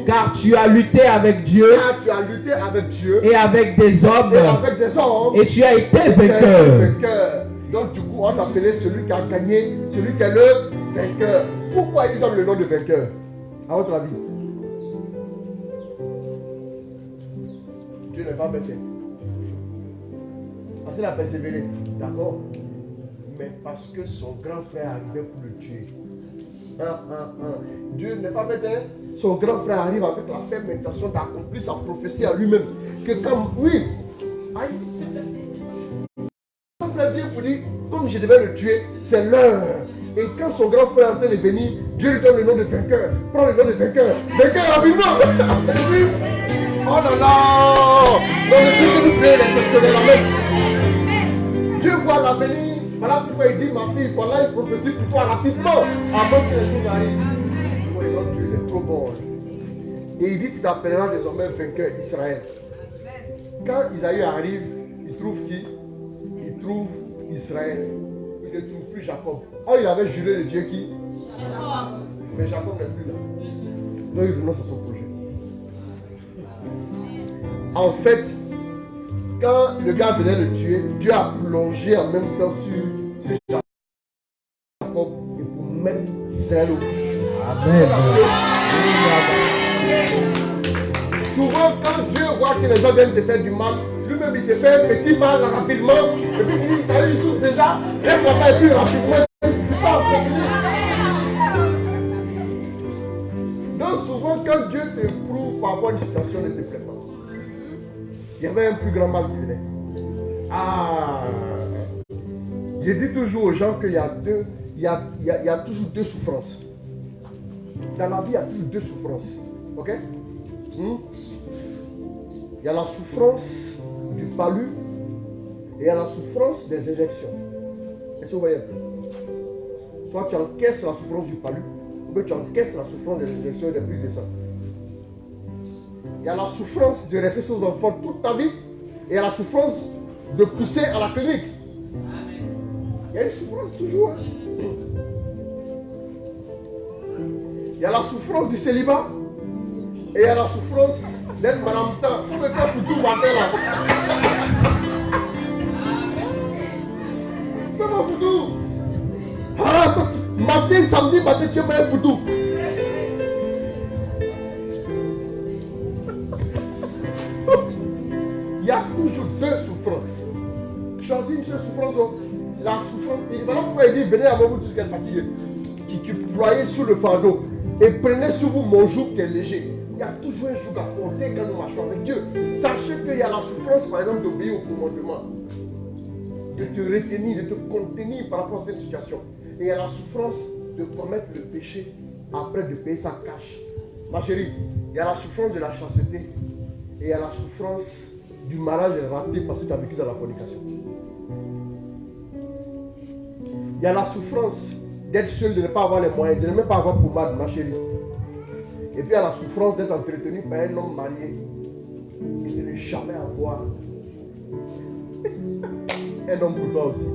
Car tu as lutté avec Dieu. Et avec des hommes. Et tu as été vainqueur. Donc du coup, on t'appelait celui qui a gagné, celui qui est le vainqueur. Pourquoi il donne le nom de vainqueur? À votre avis? Dieu n'est pas vainqueur. Parce qu'il a persévéré. D'accord? Mais parce que son grand frère arrivait pour le tuer. Dieu n'est pas vainqueur. Son grand frère arrive avec la ferme intention d'accomplir sa prophétie à lui-même. Que quand, oui, aïe, son frère vient pour dire, comme je devais le tuer, c'est l'heure. Et quand son grand frère est en train de venir, Dieu lui donne le nom de vainqueur. Prends le nom de vainqueur. Vainqueur rapidement. Oh là là. Dans le but que nous prions l'exceptionnel, amen. Dieu voit l'avenir. Voilà pourquoi il dit, ma fille, voilà une prophétie pour toi rapidement, avant que les choses arrivent. Oh, notre Dieu est trop bon. Et il dit, tu t'appelleras désormais vainqueur Israël. Quand Isaïe arrive, il trouve qui? Il trouve Israël. Il ne trouve plus Jacob. Oh, il avait juré le Dieu qui? Mais Jacob n'est plus là. Donc il renonce à son projet. En fait, quand le gars venait le tuer, Dieu a plongé en même temps sur Jacob et pour mettre Israël au bout. Amen. Souvent, quand Dieu voit que les gens viennent te faire du mal, lui-même il te fait un petit mal rapidement, et puis il dit, t'as eu, il souffre déjà, laisse-la pas et puis rapidement, donc souvent, quand Dieu t'éprouve par rapport à une situation, ne te plaît pas. Il y avait un plus grand mal qui venait. Ah, je dis toujours aux gens qu'il y a toujours deux souffrances. Dans la vie, il y a toujours deux souffrances. Ok? Il y a la souffrance du palu et il y a la souffrance des injections. Est-ce que vous voyez un peu? Soit tu encaisses la souffrance du palu, ou bien tu encaisses la souffrance des injections et des prises de sang. Il y a la souffrance de rester sans enfant toute ta vie et il y a la souffrance de pousser à la clinique. Il y a une souffrance toujours. Il y a la souffrance du célibat et il y a la souffrance d'être madame temps. Il faut me faire foutu matin là. Fais-moi foutu. Ah, matin, samedi matin, tu m'as foutu. Il y a toujours deux souffrances. Choisis une seule souffrance. La souffrance. Voilà pourquoi il dit venez à moi, vous tous qui êtes fatigués, qui ployez sur le fardeau et prenez sur vous mon joug qui est léger. Il y a toujours un joug à porter quand nous marchons avec Dieu. Sachez qu'il y a la souffrance, par exemple, d'obéir au commandement, de te retenir, de te contenir par rapport à cette situation. Et il y a la souffrance de commettre le péché après de payer sa cash. Ma chérie, il y a la souffrance de la chasteté et il y a la souffrance du mariage raté parce que tu as vécu dans la fornication. Il y a la souffrance d'être seul, de ne pas avoir les moyens, de ne même pas avoir pommade, ma chérie. Et puis il y a la souffrance d'être entretenu par un homme marié et de ne jamais avoir un homme pour toi aussi.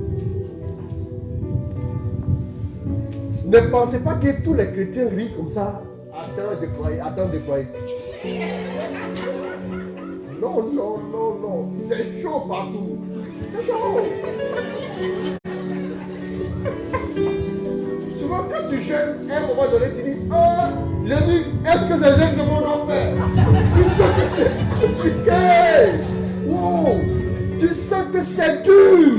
Ne pensez pas que tous les chrétiens rient comme ça, Adam déployé. Non, non, non, non. C'est chaud partout. C'est chaud. Souvent, quand tu jeûnes, à un moment donné, tu dis, oh, Jésus, est-ce que c'est jeûne de mon enfer? Tu sens que c'est compliqué. Wow. Tu sens que c'est dur.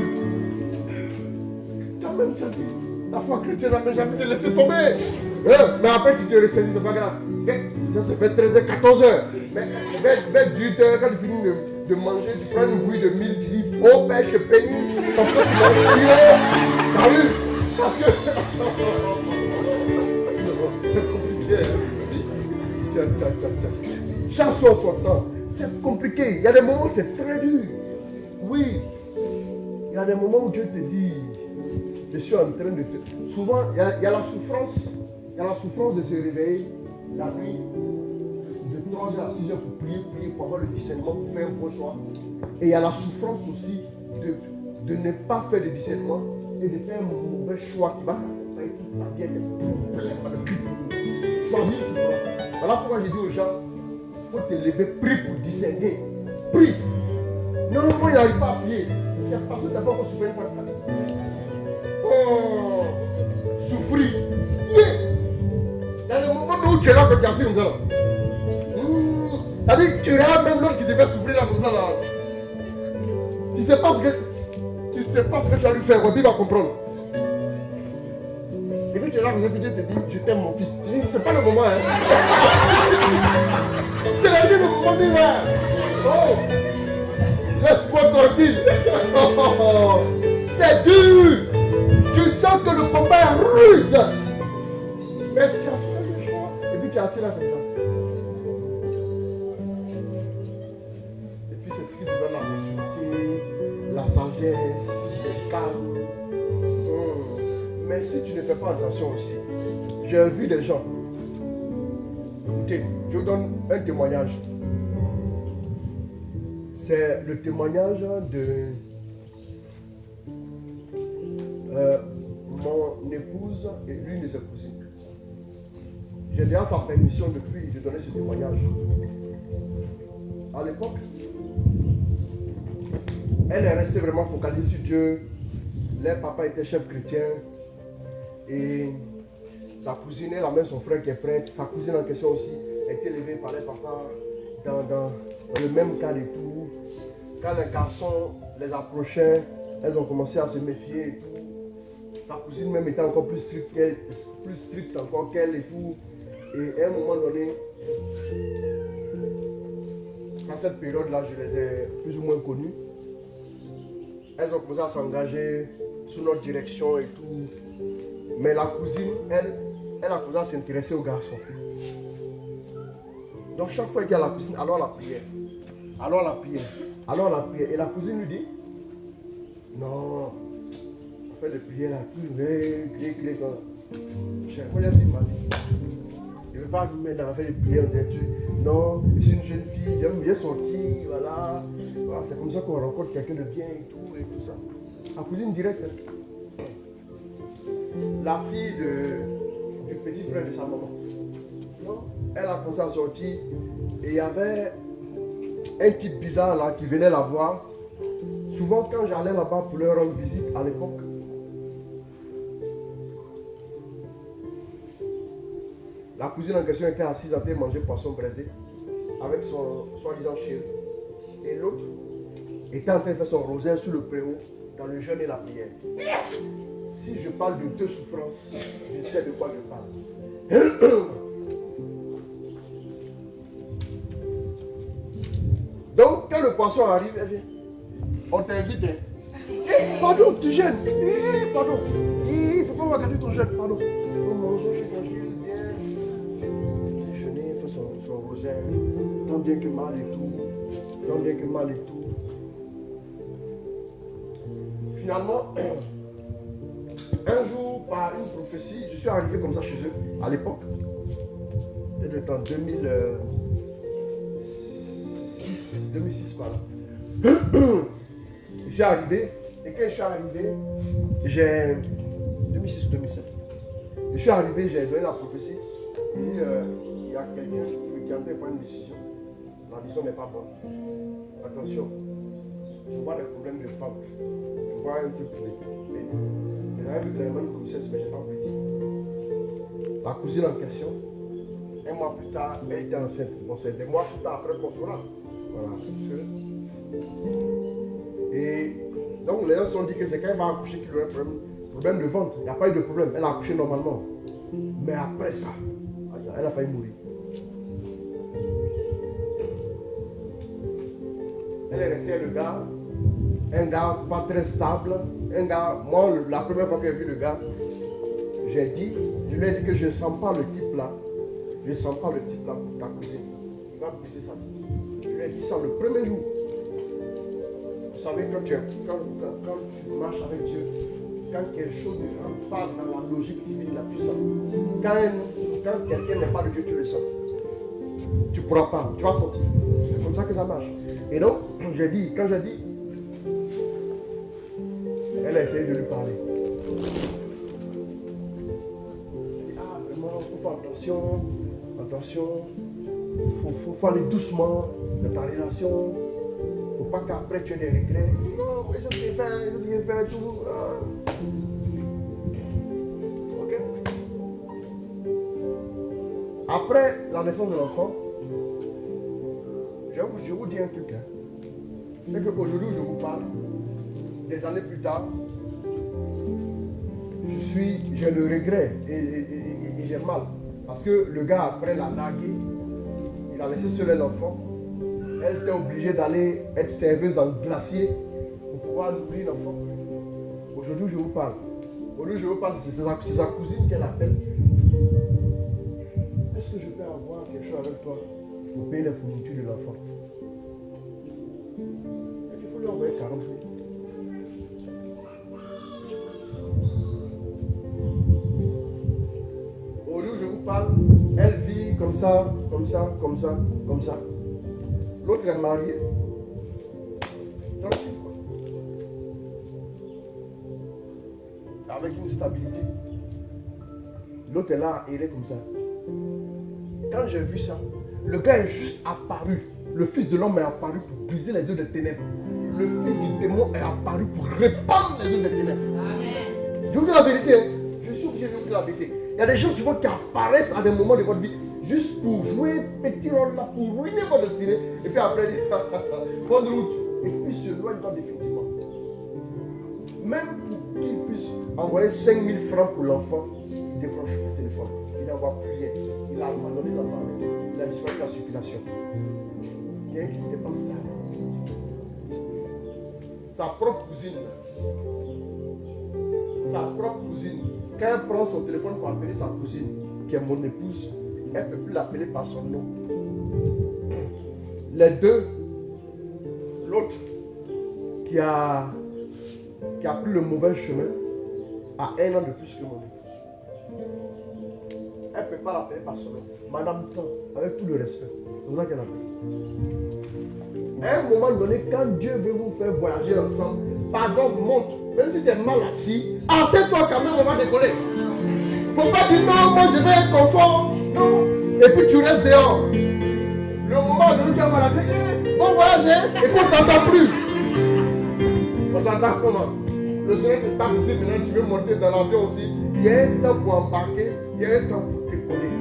Toi-même, tu as dit, la foi chrétienne n'a jamais te laissé tomber. Mais après, tu te ressaisis, c'est pas grave. Ça fait 13h, 14h. Mais 18h, quand tu finis de manger, tu prends une bouille de mille, tu dis, oh pêche béni, parce que tu manges plus. T'as vu? Parce que c'est compliqué. Tiens. Chaque soir, son temps. C'est compliqué. Il y a des moments où c'est très dur. Oui. Il y a des moments où Dieu te dit, je suis en train de te... Souvent, il y a la souffrance. Il y a la souffrance de se réveiller la nuit de 3h à 6h pour prier, pour avoir le discernement, pour faire un bon choix. Et il y a la souffrance aussi de ne pas faire de discernement et de faire un mauvais choix qui va t'apporter toute la vie des problèmes à ne plus finir. Choisis une souffrance. Voilà pourquoi je dis aux gens, il faut te lever, prie pour discerner. Prie. Non, moi il n'arrive pas à prier. C'est parce que tu n'as pas encore souffert par ta vie. Oh, souffrir. Yeah. Il y a des moments où tu es là quand tu es assis comme ça. C'est-à-dire que tu regardes même l'autre qui devait souffrir là comme ça. Là. Tu ne sais pas ce que tu vas lui faire. Il va comprendre. Et puis tu es là, Dieu te dit, je t'aime mon fils. Tu dis, c'est pas le moment. Hein. C'est le moment de dire. Oh, laisse-moi tranquille. C'est dur. Tu sens que le combat est rude. Mais tu as fait le choix. Et puis tu es assis là comme ça. Et puis c'est ce qui te donne la maturité, la sagesse, le calme. Mais si tu ne fais pas attention aussi, j'ai vu des gens. Écoutez, je vous donne un témoignage. C'est le témoignage mon épouse et l'une de ses cousines. J'ai déjà sa permission depuis de donner ce témoignage. À l'époque, elle est restée vraiment focalisée sur Dieu. Leur papa était chef chrétien. Et sa cousine, elle a même son frère qui est prêtre. Sa cousine en question aussi a été élevée par les papas dans le même cadre et tout. Quand les garçons les approchaient, elles ont commencé à se méfier et tout. Sa cousine même était encore plus stricte encore qu'elle et tout. Et à un moment donné, à cette période-là, je les ai plus ou moins connues. Elles ont commencé à s'engager sous notre direction et tout. Mais la cousine, elle a commencé à s'intéresser aux garçons. Donc chaque fois qu'il y a la cousine, alors la prière. Alors la prière. Alors la prière. Et la cousine lui dit, non, on fait des prières là, tout, clé. J'ai jamais vu ma vie. Je ne veux pas me mettre dans faire des prières. Non, je suis une jeune fille, j'aime bien sortir, voilà. C'est comme ça qu'on rencontre quelqu'un de bien et tout ça. La cousine directe. La fille du petit frère de sa maman. Non, elle a commencé à sortir et il y avait un type bizarre là qui venait la voir. Souvent quand j'allais là-bas pour leur rendre visite à l'époque, la cousine en question était assise à train de manger poisson braisé avec son soi-disant chéri. Et l'autre était en train de faire son rosaire sur le préau dans le jeûne et la prière. Si je parle de deux souffrances, je sais de quoi je parle. Donc, quand le poisson arrive, elle vient. On t'invite. Pardon, tu jeûnes. Pardon. Il ne faut pas regarder ton jeûne. Pardon. On mange, je suis tranquille, bien. Jeûner, faire son rosaire. Tant bien que mal et tout. Tant bien que mal et tout. Finalement, un jour, par une prophétie, je suis arrivé comme ça chez eux, à l'époque. C'était en 2006 par là. Je suis arrivé, et quand je suis arrivé, j'ai... 2006 ou 2007. Je suis arrivé, j'ai donné la prophétie, et il y a quelqu'un qui est en train de prendre une décision. La décision n'est pas bonne. Attention, je vois des problèmes de femmes. Je vois un truc de... J'avais vu que les mêmes grossesses, mais je n'ai pas voulu dire. La cousine en question, un mois plus tard, elle était enceinte. Bon, c'est des mois plus tard après qu'on soit là. Voilà, et donc les gens se sont dit que c'est quand elle va accoucher qu'il y aurait un problème de ventre. Il n'y a pas eu de problème, elle a accouché normalement. Mais après ça, elle n'a pas eu mourir. Elle est restée avec le gars, un gars pas très stable. Un gars, moi, la première fois que j'ai vu le gars, je lui ai dit que je ne sens pas le type là. Je ne sens pas le type là pour ta cousine. Il va briser ça. Je lui ai dit ça le premier jour. Vous savez, quand tu marches avec Dieu, quand quelque chose ne rentre pas dans la logique divine là, tu sens. Quand quelqu'un n'est pas de Dieu, tu le sens. Tu ne pourras pas, tu vas sentir. C'est comme ça que ça marche. Et donc, quand j'ai dit, elle a essayé de lui parler. Ah, vraiment, il faut faire attention. Il faut aller doucement dans ta relation. Il ne faut pas qu'après tu aies des regrets. Non, c'est ce qu'il fait, tout. Ah. Ok. Après la naissance de l'enfant, je vous dis un truc. C'est qu'aujourd'hui, je vous parle. Des années plus tard, j'ai le regret et j'ai mal. Parce que le gars, après, l'a nargué. Il a laissé seul l'enfant. Elle était obligée d'aller être serveuse dans le glacier pour pouvoir nourrir l'enfant. Aujourd'hui, je vous parle. Aujourd'hui, je vous parle, c'est sa cousine qu'elle appelle. Est-ce que je peux avoir quelque chose avec toi pour payer les fournitures de l'enfant? Il faut lui envoyer 40 000. Aujourd'hui, je vous parle, elle vit comme ça. L'autre est mariée. Tranquille, quoi. avec une stabilité. L'autre est là et il est comme ça. Quand j'ai vu ça, le gars est juste apparu. Le Fils de l'homme est apparu pour briser les œufs des ténèbres. Le fils du démon est apparu pour répandre les œufs des ténèbres. Amen. Je vous dis la vérité. Hein. Je suis obligé de vous dire la vérité. Il y a des gens souvent qui apparaissent à des moments de votre vie juste pour jouer un petit rôle là, pour ruiner votre destinée. Et puis après, ils disent bonne route. Et puis ils se loignent définitivement. Même pour qu'ils puissent envoyer 5 000 francs pour l'enfant, il décroche le téléphone. Il n'envoie plus rien. Il a abandonné l'enfant. Il a disparu de la circulation. Il dépense là. Sa propre cousine. Sa propre cousine. Quand elle prend son téléphone pour appeler sa cousine, qui est mon épouse, elle ne peut plus l'appeler par son nom. Les deux, l'autre qui a pris le mauvais chemin, a 1 an de plus que mon épouse. Elle ne peut pas l'appeler par son nom. Madame Tan, avec tout le respect, c'est ça qu'elle appelle. À un moment donné, quand Dieu veut vous faire voyager ensemble, pardon, monte. Même si tu es mal assis, assieds-toi quand même, on va décoller. Il ne faut pas dire non, moi je vais être confort. Non. Et puis tu restes dehors. Le moment où tu as mal assis, bon voyage, et puis on ne t'entend plus. On t'entend ce moment. Le Seigneur te tape ici, maintenant tu veux monter dans l'avion aussi. Il y a un temps pour embarquer, il y a un temps pour décoller.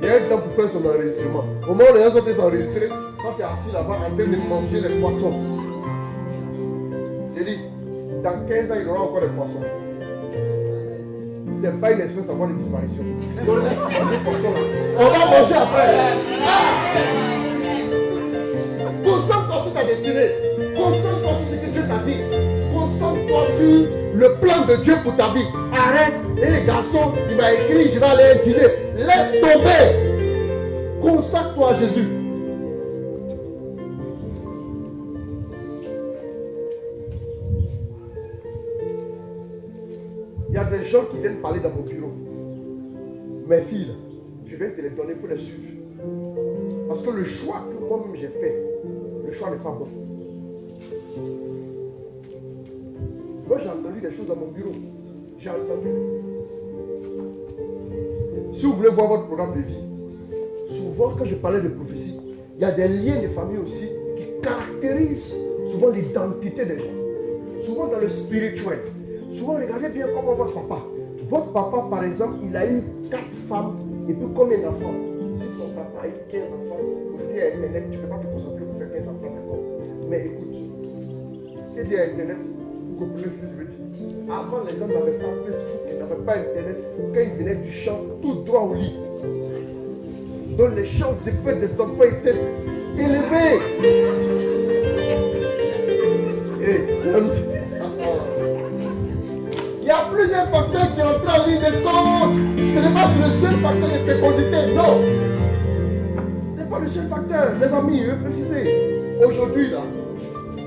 Il y a un temps pour faire son enregistrement. Au moment où les gens sont enregistrés, quand tu es assis là-bas en train de manger les poissons, j'ai dit, dans 15 ans, il y aura encore des poissons. Ce n'est pas une espèce en voie de disparition. Donc laisse manger les poissons là. On va manger après. Concentre-toi sur ta destinée. Concentre-toi sur ce que Dieu t'a dit. Concentre-toi sur le plan de Dieu pour ta vie. Arrête. Et les garçons, il m'a écrit, je vais aller dîner. Laisse tomber. Consacre-toi à Jésus. Il y a des gens qui viennent parler dans mon bureau. Mes filles, je vais te les donner pour les suivre. Parce que le choix que moi-même j'ai fait, le choix n'est pas bon. Moi j'ai entendu des choses dans mon bureau. J'ai entendu. Si vous voulez voir votre programme de vie, souvent quand je parlais de prophétie, il y a des liens de famille aussi qui caractérisent souvent l'identité des gens. Souvent dans le spirituel. Souvent, regardez bien comment votre papa. Votre papa, par exemple, il a eu 4 femmes et puis combien d'enfants? Si ton papa a eu 15 enfants, aujourd'hui à Internet, tu ne peux pas te concentrer pour faire 15 enfants d'accord. Mais écoute, ce qu'il y a Internet, vous comprenez ce que je veux dire. Avant, les gens n'avaient pas Facebook, ils n'avaient pas Internet. Quand ils venaient du champ, tout droit au lit. Donc les chances de faire des enfants étaient élevées. Il y a plusieurs facteurs qui entrent en ligne de compte. Ce n'est pas le seul facteur de fécondité, non. Ce n'est pas le seul facteur. Les amis, réfléchissez. Aujourd'hui, là,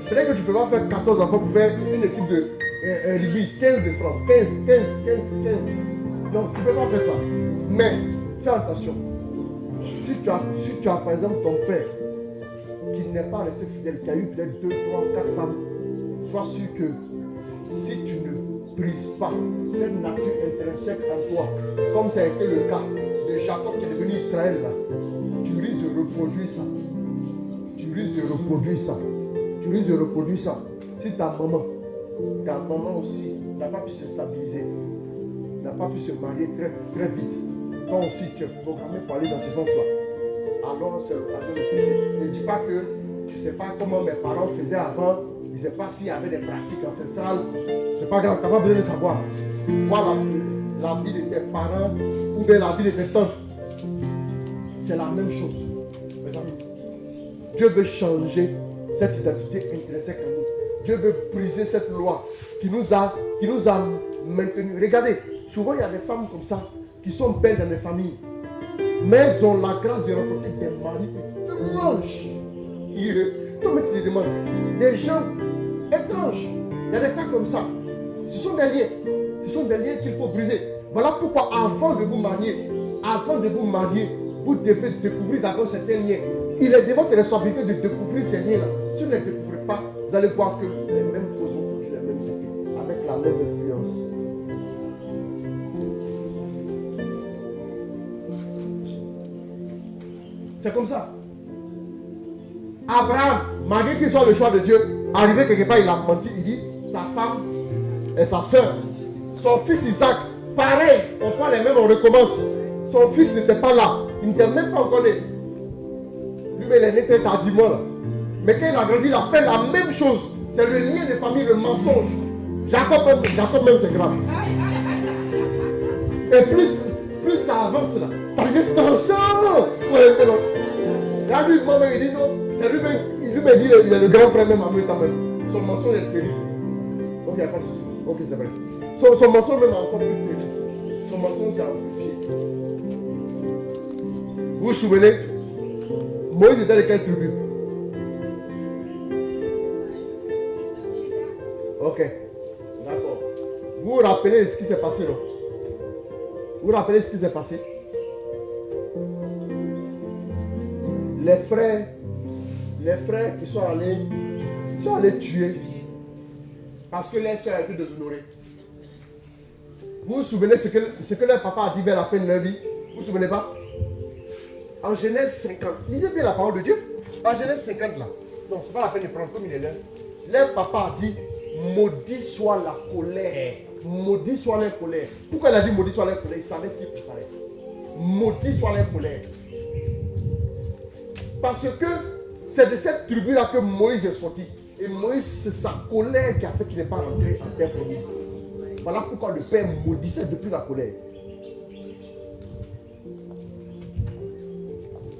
c'est vrai que tu ne peux pas faire 14 enfants pour faire une équipe de rugby, 15 de France, 15. Non, tu ne peux pas faire ça. Mais, fais attention. Si tu as par exemple ton père qui n'est pas resté fidèle, qui a eu peut-être 2, 3, 4 femmes, sois sûr que si tu ne brise pas cette nature intrinsèque en toi, comme ça a été le cas de Jacob qui est devenu Israël là, tu risques de reproduire ça. Tu risques de reproduire ça. Si ta maman aussi n'a pas pu se stabiliser, n'a pas pu se marier très, très vite, toi aussi tu es programmé pour aller dans ce sens-là, alors c'est l'occasion de pousser. Ne dis pas que tu ne sais pas comment mes parents faisaient avant. Je ne sais pas s'il y avait des pratiques ancestrales. C'est pas grave, tu n'as pas besoin de savoir. Voilà la vie de tes parents ou bien la vie de tes tantes. C'est la même chose. Mes amis, Dieu veut changer cette identité intrinsèque en nous. Dieu veut briser cette loi qui nous a maintenus. Regardez, souvent il y a des femmes comme ça qui sont belles dans les familles. Mais elles ont la grâce de rencontrer des maris étranges. Comment tu te demandes? Des gens étranges. Il y a des cas comme ça. Ce sont des liens qu'il faut briser. Voilà pourquoi avant de vous marier, vous devez découvrir d'abord certains liens. Il est de votre responsabilité de découvrir ces liens-là. Si vous ne les découvrez pas, vous allez voir que les mêmes causes vont produire les mêmes effets, avec la même influence. C'est comme ça. Abraham, malgré qu'il soit le choix de Dieu, arrivé quelque part, il a menti. Il dit sa femme et sa soeur. Son fils Isaac, pareil, on prend les mêmes, on recommence. Son fils n'était pas là. Il n'était même pas encore né. Lui, mais il est né très tardivement là. Mais quand il a grandi, il a fait la même chose. C'est le lien de famille, le mensonge. Jacob même c'est grave. Et plus ça avance là, ça devient tension. Là, lui, maman, il dit non. C'est lui-même, il dit il est le grand frère même en même temps même. Son mensonge est terrible. Donc il n'y a pas de souci. Ok, c'est vrai. Son mensonge même est encore plus terrible. Son mensonge c'est amplifié. Vous vous souvenez, Moïse était de quelle tribu? Ok, d'accord. Vous vous rappelez ce qui s'est passé, non? Vous vous rappelez ce qui s'est passé? Les frères qui sont allés tuer parce que les soeurs étaient déshonorées. Vous vous souvenez ce que leur papa a dit vers la fin de leur vie? Vous vous souvenez pas? En Genèse 50, lisez bien la parole de Dieu. En Genèse 50 là, non, c'est pas la peine de prendre comme il est là. Leur papa a dit, maudit soit la colère. Maudit soit leur colère. Pourquoi il a dit maudit soit leur colère? Il savait ce qu'il préparait. Maudit soit leur colère. Parce que c'est de cette tribu-là que Moïse est sorti. Et Moïse, c'est sa colère qui a fait qu'il n'est pas rentré en terre promise. Voilà pourquoi le Père maudissait depuis la colère.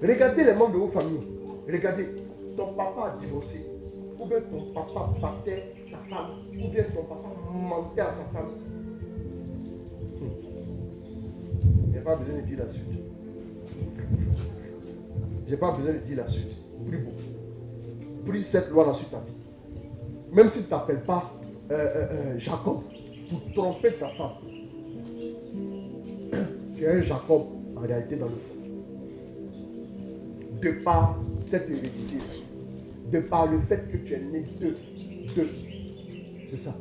Regardez les membres de vos familles. Regardez, ton papa a divorcé. Ou bien ton papa battait sa femme. Ou bien ton papa mentait à sa femme. Il n'y a pas besoin de dire la suite. Je n'ai pas besoin de dire la suite. Prie beaucoup. Prie cette loi là sur ta vie. Même si tu ne t'appelles pas Jacob, pour tromper ta femme. Tu es un Jacob en réalité dans le fond. De par cette hérédité, de par le fait que tu es né d'eux. C'est ça.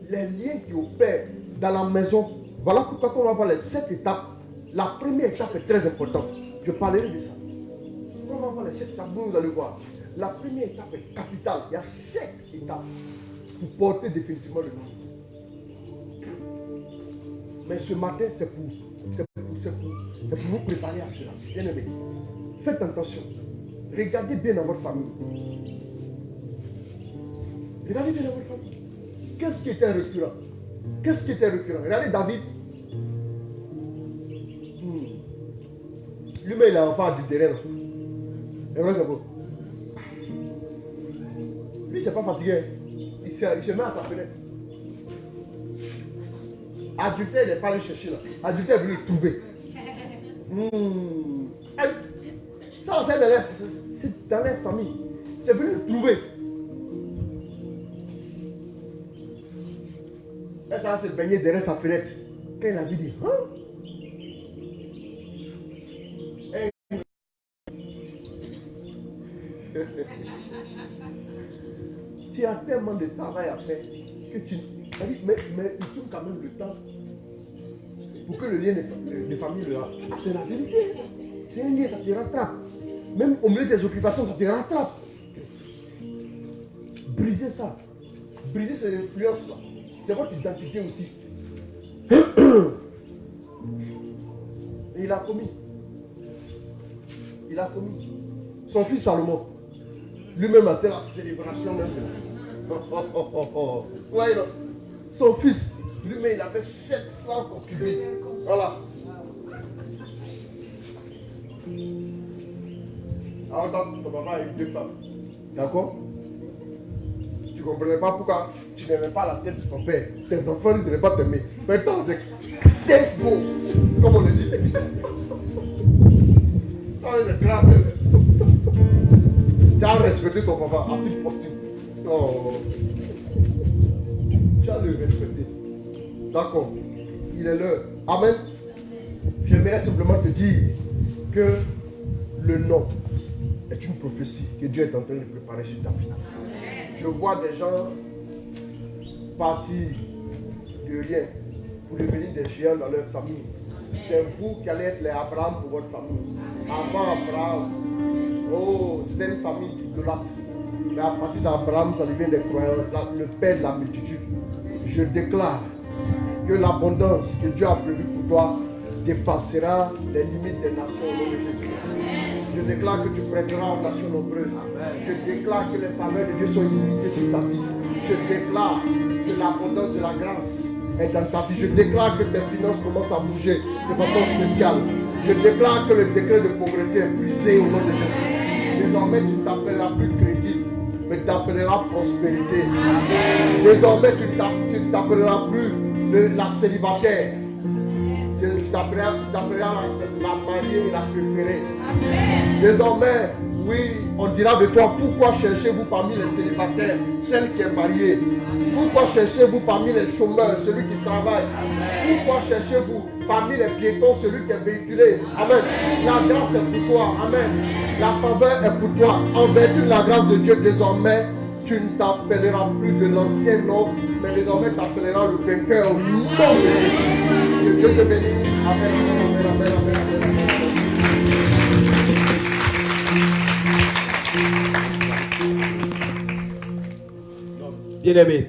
Les liens qui opèrent dans la maison, voilà pourquoi on va voir les 7 étapes. La première étape est très importante. Je parlerai de ça. Quand on va voir les 7 étapes, vous allez voir. La première étape est capitale. Il y a 7 étapes pour porter définitivement le nom. Mais ce matin, c'est pour vous préparer à cela. Bien aimé, faites attention. Regardez bien dans votre famille. Regardez bien dans votre famille. Qu'est-ce qui était récurrent? Qu'est-ce qui était récurrent? Regardez David. Lui-même, il est enfant du terrain. C'est vrai, c'est beau. Lui, il ne s'est pas fatigué. Il se met à sa fenêtre. Adultère, il n'est pas allé chercher là. Adultère est venu le trouver. Ça, c'est dans les familles. C'est venu le trouver. Et ça va se baigner derrière sa fenêtre. Quand il a vu, il dit, hein? Tu as tellement de travail à faire que mais il trouve quand même le temps pour que le lien de famille le rate. C'est la vérité. C'est un lien, ça te rattrape. Même au milieu des occupations, ça te rattrape. Brisez ça. Brisez ces influences-là. C'est votre identité aussi. Et il a commis. Son fils Salomon. Lui-même, c'est la célébration même. Ouais, non. Son fils, lui-même, il avait 700 concubines. Voilà. Alors, ton papa a eu 2 femmes. D'accord? Tu ne comprenais pas pourquoi tu n'aimais pas la tête de ton père. Tes enfants, ils ne pas t'aimer. Maintenant, c'est beau. Comme on le dit. C'est grave. Tu as respecté ton papa à titre posthume. Oh. Tu as le respecté. D'accord. Il est l'heure. Amen. J'aimerais simplement te dire que le nom est une prophétie que Dieu est en train de préparer sur ta vie. Je vois des gens partir de rien pour devenir des géants dans leur famille. C'est vous qui allez être les Abraham pour votre famille. Avant Abraham, oh, c'était une famille idolâtre. Mais à partir d'Abraham, ça devient des croyants, le père de la multitude. Je déclare que l'abondance que Dieu a prévue pour toi dépassera les limites des nations au nom de Jésus. Je déclare que tu prêteras aux nations nombreuses. Je déclare que les faveurs de Dieu sont illimitées sur ta vie. Je déclare que l'abondance de la grâce est dans ta vie. Je déclare que tes finances commencent à bouger de façon spéciale. Je déclare que le décret de pauvreté est brisé au nom de Jésus. Désormais, tu ne t'appelleras plus crédit, mais tu t'appelleras prospérité. Désormais, tu ne t'appelleras plus la célibataire. Tu t'appelleras la mariée et la préférée. Désormais, oui, on dira de toi, pourquoi cherchez-vous parmi les célibataires celle qui est mariée? Pourquoi cherchez-vous parmi les chômeurs celui qui travaille? Pourquoi cherchez-vous parmi les piétons celui qui est véhiculé? Amen. La grâce est pour toi. Amen. La faveur est pour toi. En vertu de la grâce de Dieu, désormais, tu ne t'appelleras plus de l'ancien nom, mais désormais tu t'appelleras le vainqueur au nom de Jésus. Que Dieu te bénisse. Amen. Amen. Amen. Amen. Amen. Bien-aimé.